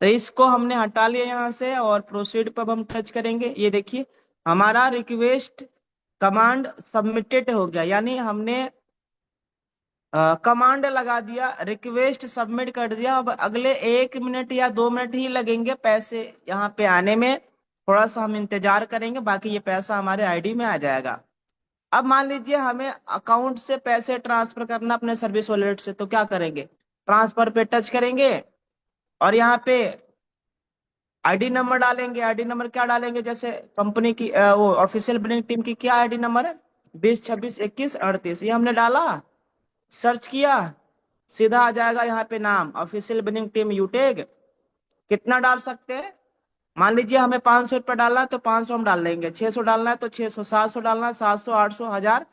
तो इसको हमने हटा लिया यहाँ से, और प्रोसीड पर हम टच करेंगे। ये देखिए हमारा रिक्वेस्ट कमांड सबमिटेड हो गया, यानी हमने कमांड लगा दिया, रिक्वेस्ट सबमिट कर दिया। अब अगले 1 मिनट या 2 मिनट ही लगेंगे पैसे यहाँ पे आने में, थोड़ा सा हम इंतजार करेंगे, बाकी ये पैसा हमारे आईडी में आ जाएगा। अब मान लीजिए हमें अकाउंट से पैसे ट्रांसफर करना अपने सर्विस वॉलेट से, तो क्या करेंगे, ट्रांसफर पे टच करेंगे और यहाँ पे आईडी नंबर डालेंगे। आईडी नंबर क्या डालेंगे, जैसे कंपनी की वो ऑफिशियल बिलिंग टीम की क्या आईडी नंबर है, 20262138, ये हमने डाला, सर्च किया, सीधा आ जाएगा यहाँ पे नाम ऑफिशियल बिलिंग टीम यूटेक। कितना डाल सकते हैं, मान लीजिए हमें 500 रुपये डालना है तो 500 हम डाल लेंगे, 600 डालना है तो 600, 700 डालना है 700, 800, 1000,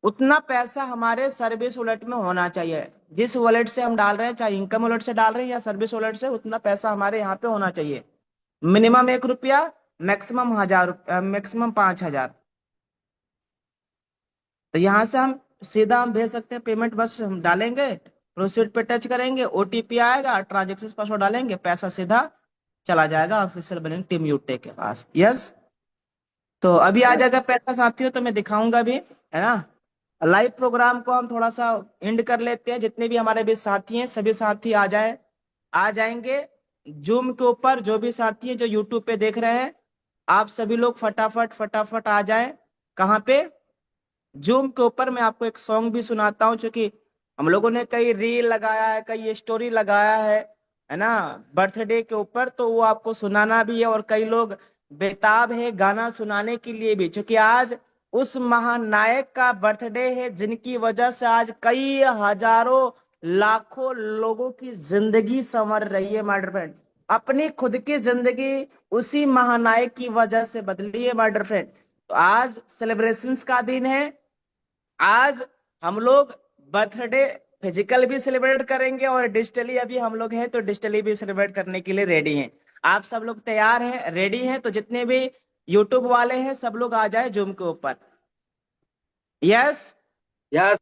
उतना पैसा हमारे सर्विस वॉलेट में होना चाहिए। जिस वॉलेट से हम डाल रहे हैं, चाहे इनकम वॉलेट से डाल रहे हैं या सर्विस वॉलेट से, उतना पैसा हमारे यहाँ पे होना चाहिए। मिनिमम 1 रुपया, मैक्सिमम 1000, मैक्सिमम 5000। तो यहाँ से हम सीधा हम भेज सकते हैं पेमेंट, बस हम डालेंगे, प्रोसीड पे टच करेंगे, ओटीपी आएगा, ट्रांजेक्शन पासवर्ड डालेंगे, पैसा सीधा चला जाएगा ऑफिशियल बिलिंग टीम यूटेक के पास। यस, तो अभी आ जाएगा पैसा साथियों, तो मैं दिखाऊंगा भी, है ना? लाइव प्रोग्राम को हम थोड़ा सा एंड कर लेते हैं। जितने भी हमारे भी साथी हैं, सभी साथी आ जाएंगे जूम के ऊपर। जो भी साथी हैं जो यूट्यूब पे देख रहे हैं, आप सभी लोग फटाफट फटाफट आ जाए। कहाँ पे, जूम के ऊपर। मैं आपको एक सॉन्ग भी सुनाता हूँ, क्योंकि हम लोगों ने कई रील लगाया है, कई स्टोरी लगाया है ना, बर्थडे के ऊपर, तो वो आपको सुनाना भी है। और कई लोग बेताब है गाना सुनाने के लिए भी, क्योंकि आज उस महानायक का बर्थडे है, जिनकी वजह से आज कई हजारों लाखों लोगों की जिंदगी संवर रही है माय डियर फ्रेंड। अपनी खुद की जिंदगी उसी महानायक की वजह से बदली है माय डियर फ्रेंड। तो आज सेलिब्रेशंस का दिन है। आज हम लोग बर्थडे फिजिकल भी सेलिब्रेट करेंगे, और डिजिटली अभी हम लोग हैं तो डिजिटली भी सेलिब्रेट करने के लिए रेडी हैं। आप सब लोग तैयार हैं, रेडी हैं? तो जितने भी यूट्यूब वाले हैं सब लोग आ जाए जूम के ऊपर। यस। यस